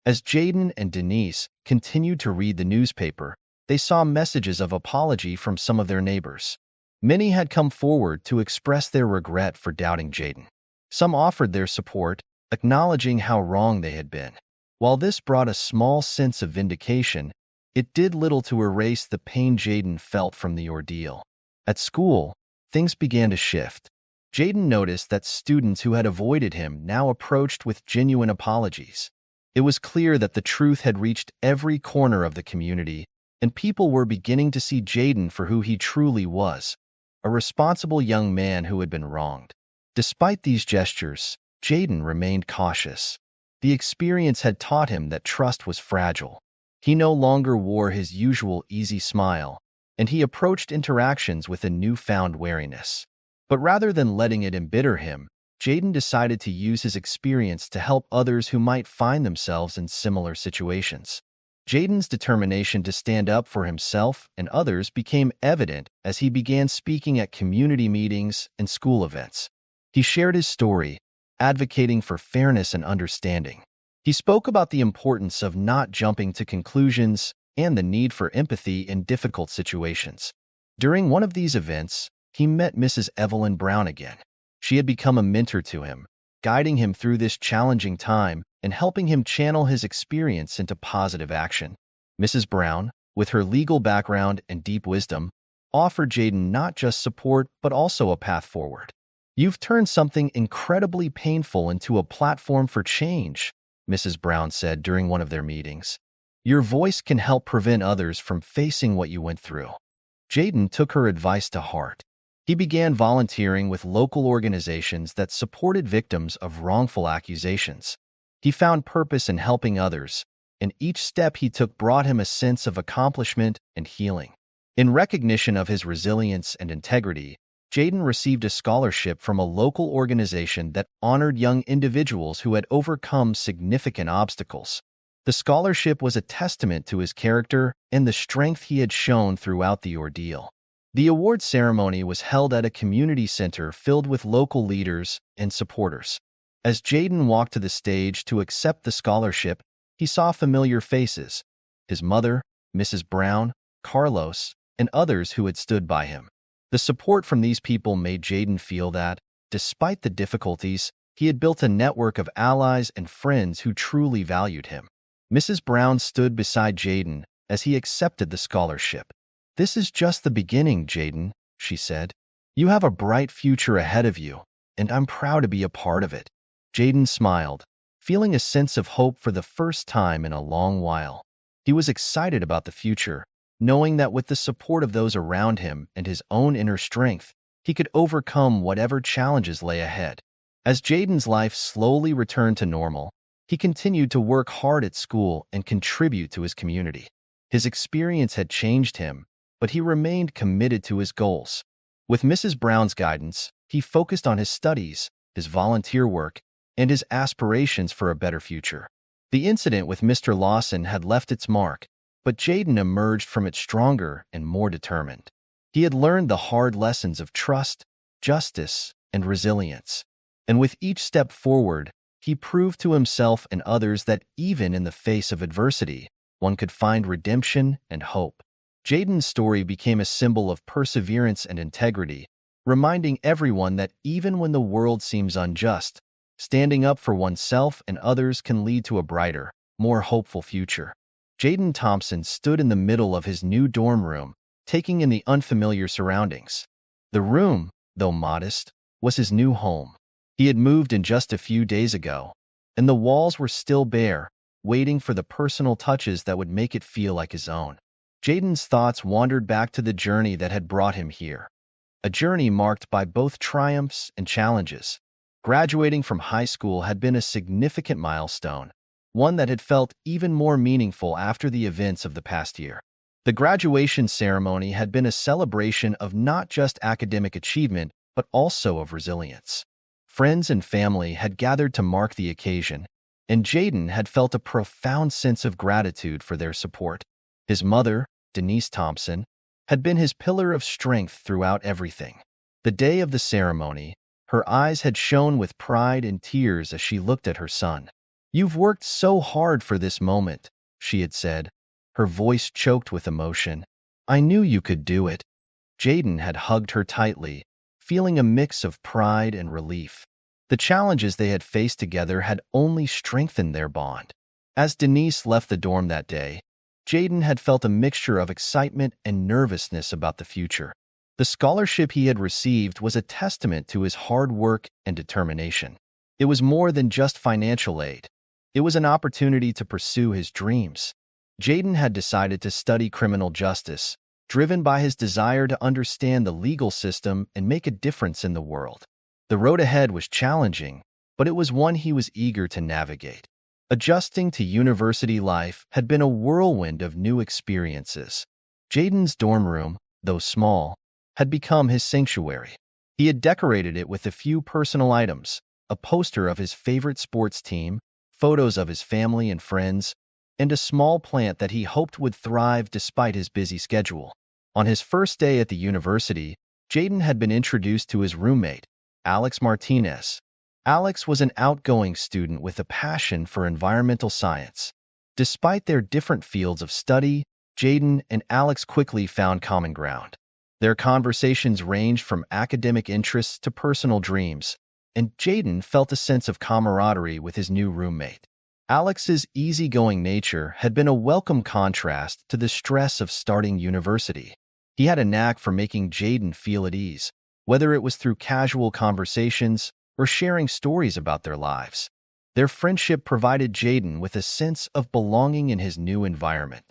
As Jaden and Denise continued to read the newspaper, they saw messages of apology from some of their neighbors. Many had come forward to express their regret for doubting Jaden. Some offered their support, acknowledging how wrong they had been. While this brought a small sense of vindication, it did little to erase the pain Jaden felt from the ordeal. At school, things began to shift. Jaden noticed that students who had avoided him now approached with genuine apologies. It was clear that the truth had reached every corner of the community, and people were beginning to see Jaden for who he truly was, a responsible young man who had been wronged. Despite these gestures, Jaden remained cautious. The experience had taught him that trust was fragile. He no longer wore his usual easy smile, and he approached interactions with a newfound wariness. But rather than letting it embitter him, Jaden decided to use his experience to help others who might find themselves in similar situations. Jaden's determination to stand up for himself and others became evident as he began speaking at community meetings and school events. He shared his story, advocating for fairness and understanding. He spoke about the importance of not jumping to conclusions and the need for empathy in difficult situations. During one of these events, he met Mrs. Evelyn Brown again. She had become a mentor to him, guiding him through this challenging time and helping him channel his experience into positive action. Mrs. Brown, with her legal background and deep wisdom, offered Jaden not just support but also a path forward. "You've turned something incredibly painful into a platform for change," Mrs. Brown said during one of their meetings. "Your voice can help prevent others from facing what you went through." Jaden took her advice to heart. He began volunteering with local organizations that supported victims of wrongful accusations. He found purpose in helping others, and each step he took brought him a sense of accomplishment and healing. In recognition of his resilience and integrity, Jaden received a scholarship from a local organization that honored young individuals who had overcome significant obstacles. The scholarship was a testament to his character and the strength he had shown throughout the ordeal. The award ceremony was held at a community center filled with local leaders and supporters. As Jaden walked to the stage to accept the scholarship, he saw familiar faces: his mother, Mrs. Brown, Carlos, and others who had stood by him. The support from these people made Jaden feel that, despite the difficulties, he had built a network of allies and friends who truly valued him. Mrs. Brown stood beside Jaden as he accepted the scholarship. "This is just the beginning, Jaden," she said. "You have a bright future ahead of you, and I'm proud to be a part of it." Jaden smiled, feeling a sense of hope for the first time in a long while. He was excited about the future, knowing that with the support of those around him and his own inner strength, he could overcome whatever challenges lay ahead. As Jaden's life slowly returned to normal, he continued to work hard at school and contribute to his community. His experience had changed him, but he remained committed to his goals. With Mrs. Brown's guidance, he focused on his studies, his volunteer work, and his aspirations for a better future. The incident with Mr. Lawson had left its mark, but Jaden emerged from it stronger and more determined. He had learned the hard lessons of trust, justice, and resilience. And with each step forward, he proved to himself and others that even in the face of adversity, one could find redemption and hope. Jaden's story became a symbol of perseverance and integrity, reminding everyone that even when the world seems unjust, standing up for oneself and others can lead to a brighter, more hopeful future. Jaden Thompson stood in the middle of his new dorm room, taking in the unfamiliar surroundings. The room, though modest, was his new home. He had moved in just a few days ago, and the walls were still bare, waiting for the personal touches that would make it feel like his own. Jaden's thoughts wandered back to the journey that had brought him here, a journey marked by both triumphs and challenges. Graduating from high school had been a significant milestone, one that had felt even more meaningful after the events of the past year. The graduation ceremony had been a celebration of not just academic achievement, but also of resilience. Friends and family had gathered to mark the occasion, and Jaden had felt a profound sense of gratitude for their support. His mother, Denise Thompson, had been his pillar of strength throughout everything. The day of the ceremony, her eyes had shone with pride and tears as she looked at her son. "You've worked so hard for this moment," she had said, her voice choked with emotion. "I knew you could do it." Jaden had hugged her tightly, feeling a mix of pride and relief. The challenges they had faced together had only strengthened their bond. As Denise left the dorm that day, Jaden had felt a mixture of excitement and nervousness about the future. The scholarship he had received was a testament to his hard work and determination. It was more than just financial aid. It was an opportunity to pursue his dreams. Jaden had decided to study criminal justice, driven by his desire to understand the legal system and make a difference in the world. The road ahead was challenging, but it was one he was eager to navigate. Adjusting to university life had been a whirlwind of new experiences. Jaden's dorm room, though small, had become his sanctuary. He had decorated it with a few personal items, a poster of his favorite sports team, photos of his family and friends, and a small plant that he hoped would thrive despite his busy schedule. On his first day at the university, Jaden had been introduced to his roommate, Alex Martinez. Alex was an outgoing student with a passion for environmental science. Despite their different fields of study, Jaden and Alex quickly found common ground. Their conversations ranged from academic interests to personal dreams, and Jaden felt a sense of camaraderie with his new roommate. Alex's easygoing nature had been a welcome contrast to the stress of starting university. He had a knack for making Jaden feel at ease, whether it was through casual conversations or sharing stories about their lives. Their friendship provided Jaden with a sense of belonging in his new environment.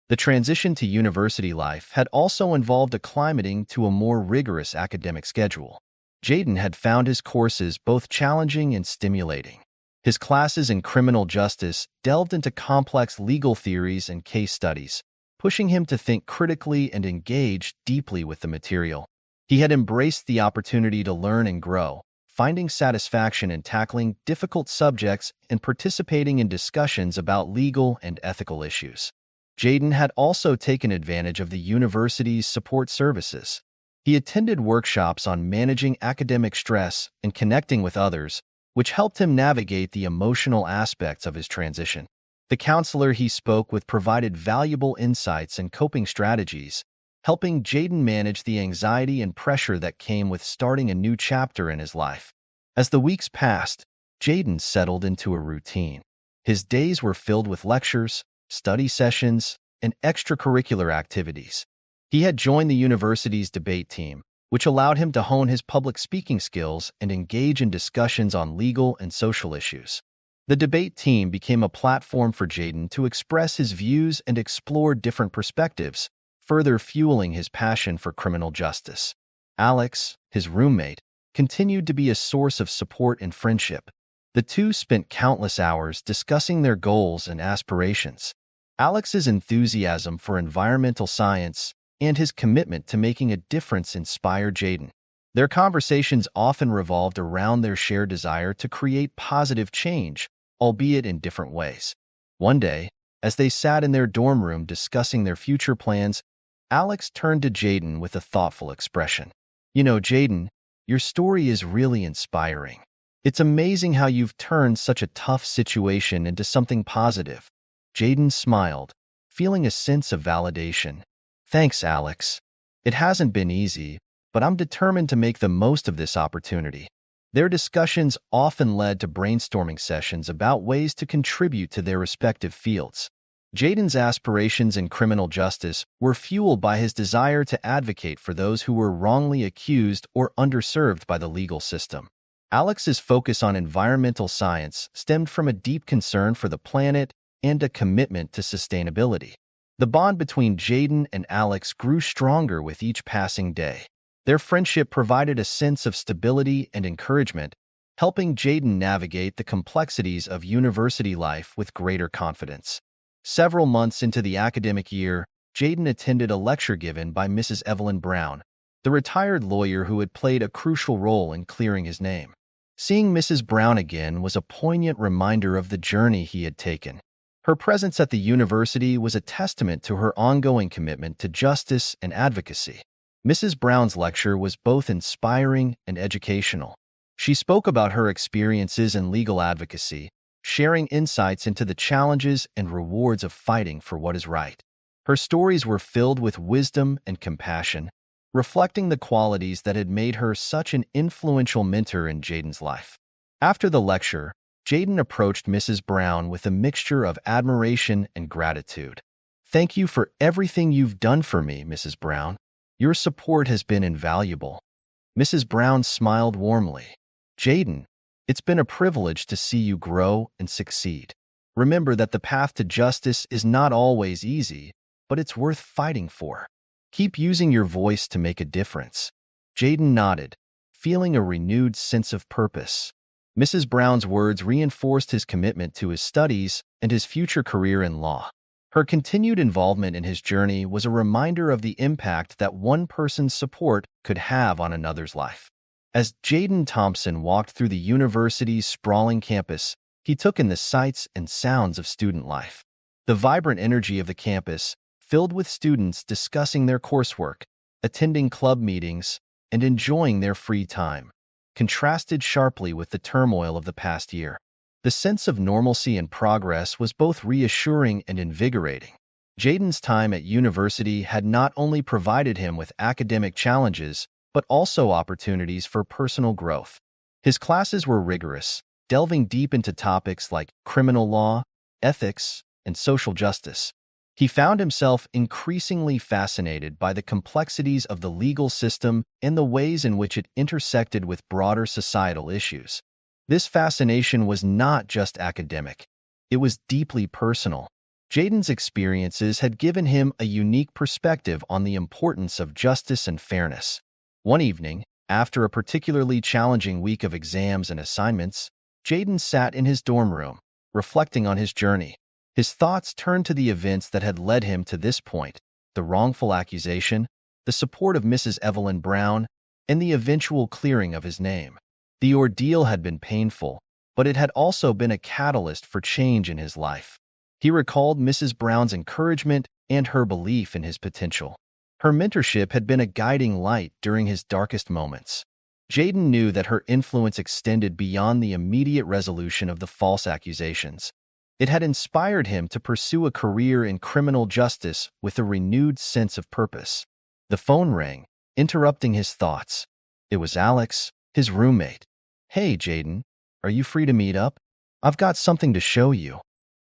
The transition to university life had also involved acclimating to a more rigorous academic schedule. Jaden had found his courses both challenging and stimulating. His classes in criminal justice delved into complex legal theories and case studies, pushing him to think critically and engage deeply with the material. He had embraced the opportunity to learn and grow, finding satisfaction in tackling difficult subjects and participating in discussions about legal and ethical issues. Jaden had also taken advantage of the university's support services. He attended workshops on managing academic stress and connecting with others, which helped him navigate the emotional aspects of his transition. The counselor he spoke with provided valuable insights and coping strategies, helping Jaden manage the anxiety and pressure that came with starting a new chapter in his life. As the weeks passed, Jaden settled into a routine. His days were filled with lectures, study sessions, and extracurricular activities. He had joined the university's debate team, which allowed him to hone his public speaking skills and engage in discussions on legal and social issues. The debate team became a platform for Jaden to express his views and explore different perspectives, further fueling his passion for criminal justice. Alex, his roommate, continued to be a source of support and friendship. The two spent countless hours discussing their goals and aspirations. Alex's enthusiasm for environmental science and his commitment to making a difference inspired Jaden. Their conversations often revolved around their shared desire to create positive change, albeit in different ways. One day, as they sat in their dorm room discussing their future plans, Alex turned to Jaden with a thoughtful expression. You know, Jaden, your story is really inspiring. It's amazing how you've turned such a tough situation into something positive. Jaden smiled, feeling a sense of validation. Thanks, Alex. It hasn't been easy, but I'm determined to make the most of this opportunity. Their discussions often led to brainstorming sessions about ways to contribute to their respective fields. Jaden's aspirations in criminal justice were fueled by his desire to advocate for those who were wrongly accused or underserved by the legal system. Alex's focus on environmental science stemmed from a deep concern for the planet and a commitment to sustainability. The bond between Jaden and Alex grew stronger with each passing day. Their friendship provided a sense of stability and encouragement, helping Jaden navigate the complexities of university life with greater confidence. Several months into the academic year, Jaden attended a lecture given by Mrs. Evelyn Brown, the retired lawyer who had played a crucial role in clearing his name. Seeing Mrs. Brown again was a poignant reminder of the journey he had taken. Her presence at the university was a testament to her ongoing commitment to justice and advocacy. Mrs. Brown's lecture was both inspiring and educational. She spoke about her experiences in legal advocacy, sharing insights into the challenges and rewards of fighting for what is right. Her stories were filled with wisdom and compassion, reflecting the qualities that had made her such an influential mentor in Jaden's life. After the lecture, Jaden approached Mrs. Brown with a mixture of admiration and gratitude. "Thank you for everything you've done for me, Mrs. Brown. Your support has been invaluable." Mrs. Brown smiled warmly. "Jaden, it's been a privilege to see you grow and succeed. Remember that the path to justice is not always easy, but it's worth fighting for. Keep using your voice to make a difference." Jaden nodded, feeling a renewed sense of purpose. Mrs. Brown's words reinforced his commitment to his studies and his future career in law. Her continued involvement in his journey was a reminder of the impact that one person's support could have on another's life. As Jaden Thompson walked through the university's sprawling campus, he took in the sights and sounds of student life. The vibrant energy of the campus, filled with students discussing their coursework, attending club meetings, and enjoying their free time, contrasted sharply with the turmoil of the past year. The sense of normalcy and progress was both reassuring and invigorating. Jaden's time at university had not only provided him with academic challenges, but also opportunities for personal growth. His classes were rigorous, delving deep into topics like criminal law, ethics, and social justice. He found himself increasingly fascinated by the complexities of the legal system and the ways in which it intersected with broader societal issues. This fascination was not just academic. It was deeply personal. Jaden's experiences had given him a unique perspective on the importance of justice and fairness. One evening, after a particularly challenging week of exams and assignments, Jaden sat in his dorm room, reflecting on his journey. His thoughts turned to the events that had led him to this point: the wrongful accusation, the support of Mrs. Evelyn Brown, and the eventual clearing of his name. The ordeal had been painful, but it had also been a catalyst for change in his life. He recalled Mrs. Brown's encouragement and her belief in his potential. Her mentorship had been a guiding light during his darkest moments. Jaden knew that her influence extended beyond the immediate resolution of the false accusations. It had inspired him to pursue a career in criminal justice with a renewed sense of purpose. The phone rang, interrupting his thoughts. It was Alex, his roommate. "Hey, Jaden, are you free to meet up? I've got something to show you."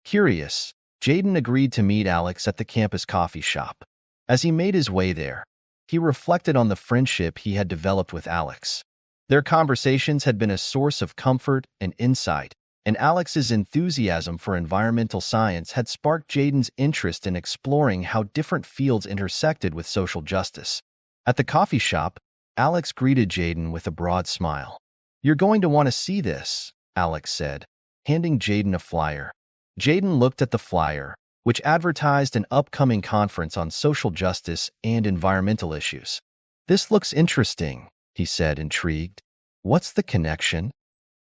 Curious, Jaden agreed to meet Alex at the campus coffee shop. As he made his way there, he reflected on the friendship he had developed with Alex. Their conversations had been a source of comfort and insight, and Alex's enthusiasm for environmental science had sparked Jaden's interest in exploring how different fields intersected with social justice. At the coffee shop, Alex greeted Jaden with a broad smile. "You're going to want to see this," Alex said, handing Jaden a flyer. Jaden looked at the flyer, which advertised an upcoming conference on social justice and environmental issues. "This looks interesting," he said, intrigued. "What's the connection?"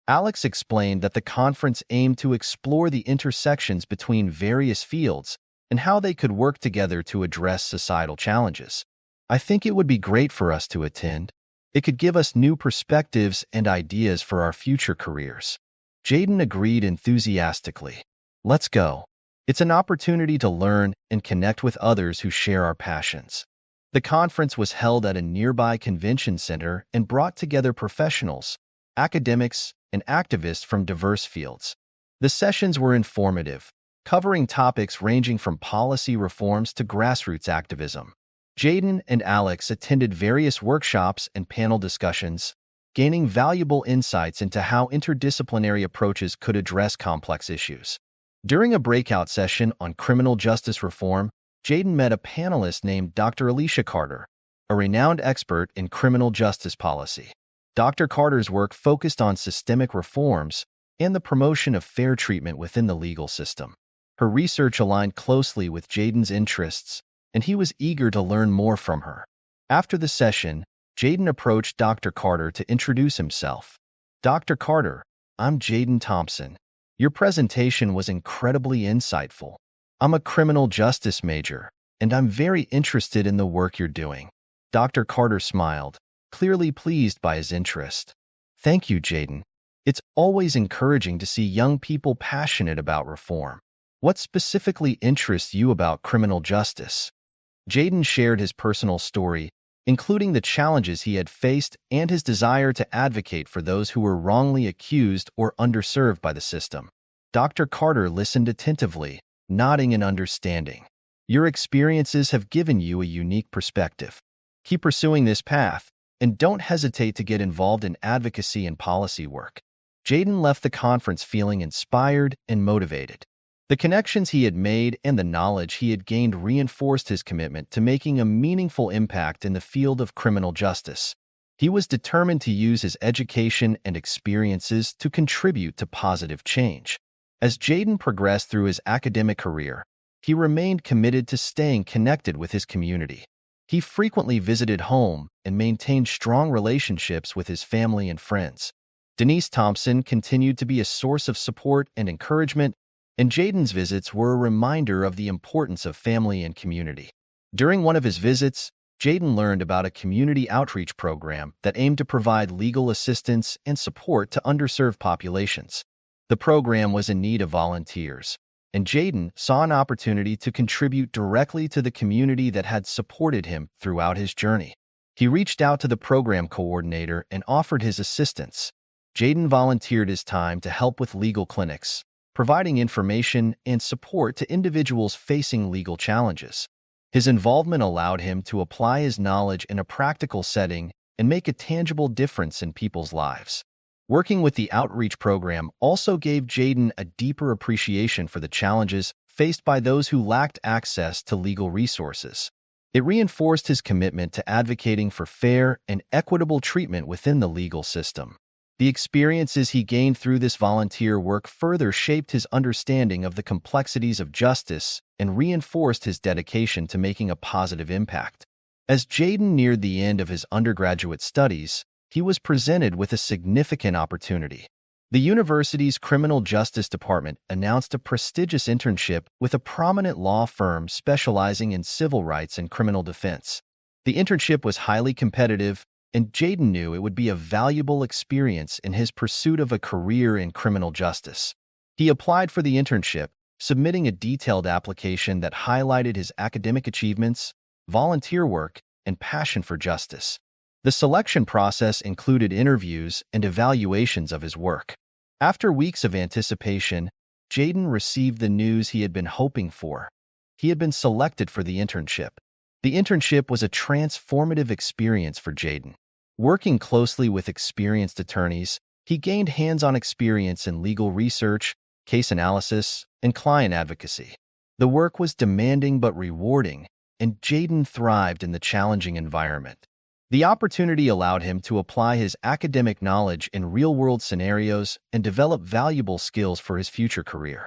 Alex explained that the conference aimed to explore the intersections between various fields and how they could work together to address societal challenges. "I think it would be great for us to attend. It could give us new perspectives and ideas for our future careers." Jaden agreed enthusiastically. "Let's go. It's an opportunity to learn and connect with others who share our passions." The conference was held at a nearby convention center and brought together professionals, academics, and activists from diverse fields. The sessions were informative, covering topics ranging from policy reforms to grassroots activism. Jaden and Alex attended various workshops and panel discussions, gaining valuable insights into how interdisciplinary approaches could address complex issues. During a breakout session on criminal justice reform, Jaden met a panelist named Dr. Alicia Carter, a renowned expert in criminal justice policy. Dr. Carter's work focused on systemic reforms and the promotion of fair treatment within the legal system. Her research aligned closely with Jaden's interests, and he was eager to learn more from her. After the session, Jaden approached Dr. Carter to introduce himself. "Dr. Carter, I'm Jaden Thompson. Your presentation was incredibly insightful. I'm a criminal justice major, and I'm very interested in the work you're doing." Dr. Carter smiled, clearly pleased by his interest. "Thank you, Jaden. It's always encouraging to see young people passionate about reform. What specifically interests you about criminal justice?" Jaden shared his personal story, including the challenges he had faced and his desire to advocate for those who were wrongly accused or underserved by the system. Dr. Carter listened attentively, nodding in understanding. "Your experiences have given you a unique perspective. Keep pursuing this path, and don't hesitate to get involved in advocacy and policy work." Jaden left the conference feeling inspired and motivated. The connections he had made and the knowledge he had gained reinforced his commitment to making a meaningful impact in the field of criminal justice. He was determined to use his education and experiences to contribute to positive change. As Jaden progressed through his academic career, he remained committed to staying connected with his community. He frequently visited home and maintained strong relationships with his family and friends. Denise Thompson continued to be a source of support and encouragement, and Jaden's visits were a reminder of the importance of family and community. During one of his visits, Jaden learned about a community outreach program that aimed to provide legal assistance and support to underserved populations. The program was in need of volunteers, and Jaden saw an opportunity to contribute directly to the community that had supported him throughout his journey. He reached out to the program coordinator and offered his assistance. Jaden volunteered his time to help with legal clinics, providing information and support to individuals facing legal challenges. His involvement allowed him to apply his knowledge in a practical setting and make a tangible difference in people's lives. Working with the outreach program also gave Jaden a deeper appreciation for the challenges faced by those who lacked access to legal resources. It reinforced his commitment to advocating for fair and equitable treatment within the legal system. The experiences he gained through this volunteer work further shaped his understanding of the complexities of justice and reinforced his dedication to making a positive impact. As Jaden neared the end of his undergraduate studies, he was presented with a significant opportunity. The university's criminal justice department announced a prestigious internship with a prominent law firm specializing in civil rights and criminal defense. The internship was highly competitive, and Jaden knew it would be a valuable experience in his pursuit of a career in criminal justice. He applied for the internship, submitting a detailed application that highlighted his academic achievements, volunteer work, and passion for justice. The selection process included interviews and evaluations of his work. After weeks of anticipation, Jaden received the news he had been hoping for. He had been selected for the internship. The internship was a transformative experience for Jaden. Working closely with experienced attorneys, he gained hands-on experience in legal research, case analysis, and client advocacy. The work was demanding but rewarding, and Jaden thrived in the challenging environment. The opportunity allowed him to apply his academic knowledge in real-world scenarios and develop valuable skills for his future career.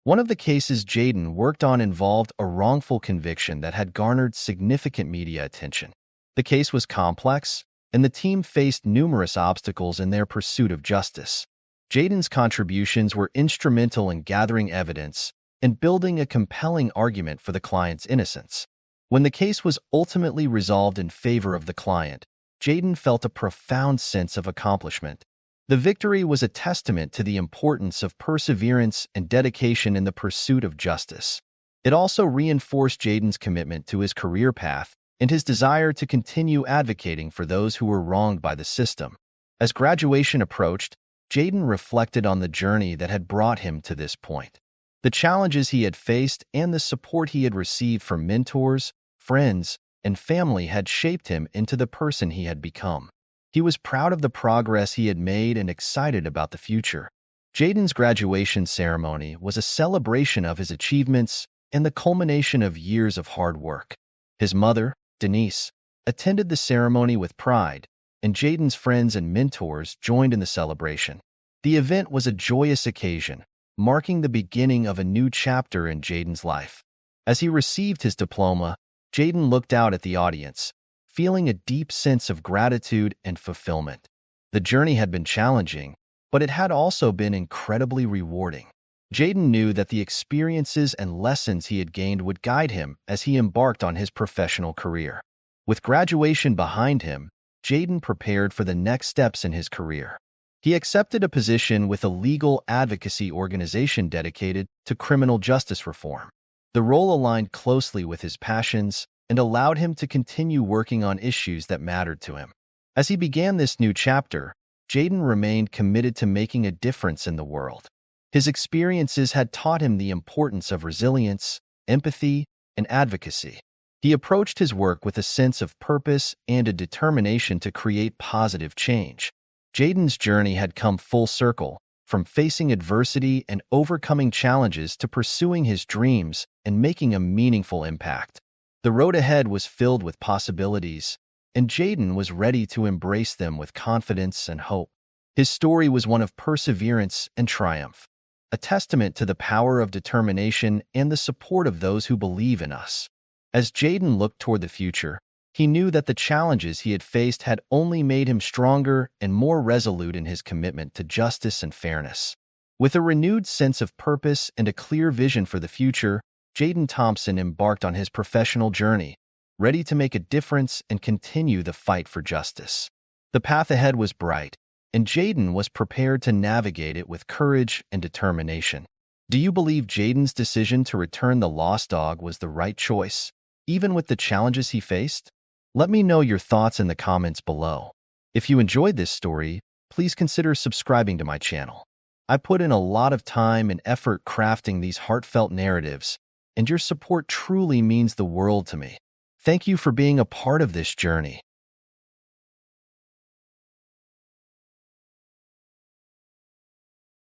One of the cases Jaden worked on involved a wrongful conviction that had garnered significant media attention. The case was complex, and the team faced numerous obstacles in their pursuit of justice. Jaden's contributions were instrumental in gathering evidence and building a compelling argument for the client's innocence. When the case was ultimately resolved in favor of the client, Jaden felt a profound sense of accomplishment. The victory was a testament to the importance of perseverance and dedication in the pursuit of justice. It also reinforced Jaden's commitment to his career path and his desire to continue advocating for those who were wronged by the system. As graduation approached, Jaden reflected on the journey that had brought him to this point. The challenges he had faced and the support he had received from mentors, friends, and family had shaped him into the person he had become. He was proud of the progress he had made and excited about the future. Jaden's graduation ceremony was a celebration of his achievements and the culmination of years of hard work. His mother, Denise, attended the ceremony with pride, and Jaden's friends and mentors joined in the celebration. The event was a joyous occasion, marking the beginning of a new chapter in Jaden's life. As he received his diploma, Jaden looked out at the audience, feeling a deep sense of gratitude and fulfillment. The journey had been challenging, but it had also been incredibly rewarding. Jaden knew that the experiences and lessons he had gained would guide him as he embarked on his professional career. With graduation behind him, Jaden prepared for the next steps in his career. He accepted a position with a legal advocacy organization dedicated to criminal justice reform. The role aligned closely with his passions and allowed him to continue working on issues that mattered to him. As he began this new chapter, Jaden remained committed to making a difference in the world. His experiences had taught him the importance of resilience, empathy, and advocacy. He approached his work with a sense of purpose and a determination to create positive change. Jaden's journey had come full circle, from facing adversity and overcoming challenges to pursuing his dreams and making a meaningful impact. The road ahead was filled with possibilities, and Jaden was ready to embrace them with confidence and hope. His story was one of perseverance and triumph, a testament to the power of determination and the support of those who believe in us. As Jaden looked toward the future, he knew that the challenges he had faced had only made him stronger and more resolute in his commitment to justice and fairness. With a renewed sense of purpose and a clear vision for the future, Jaden Thompson embarked on his professional journey, ready to make a difference and continue the fight for justice. The path ahead was bright, and Jaden was prepared to navigate it with courage and determination. Do you believe Jaden's decision to return the lost dog was the right choice, even with the challenges he faced? Let me know your thoughts in the comments below. If you enjoyed this story, please consider subscribing to my channel. I put in a lot of time and effort crafting these heartfelt narratives, and your support truly means the world to me. Thank you for being a part of this journey.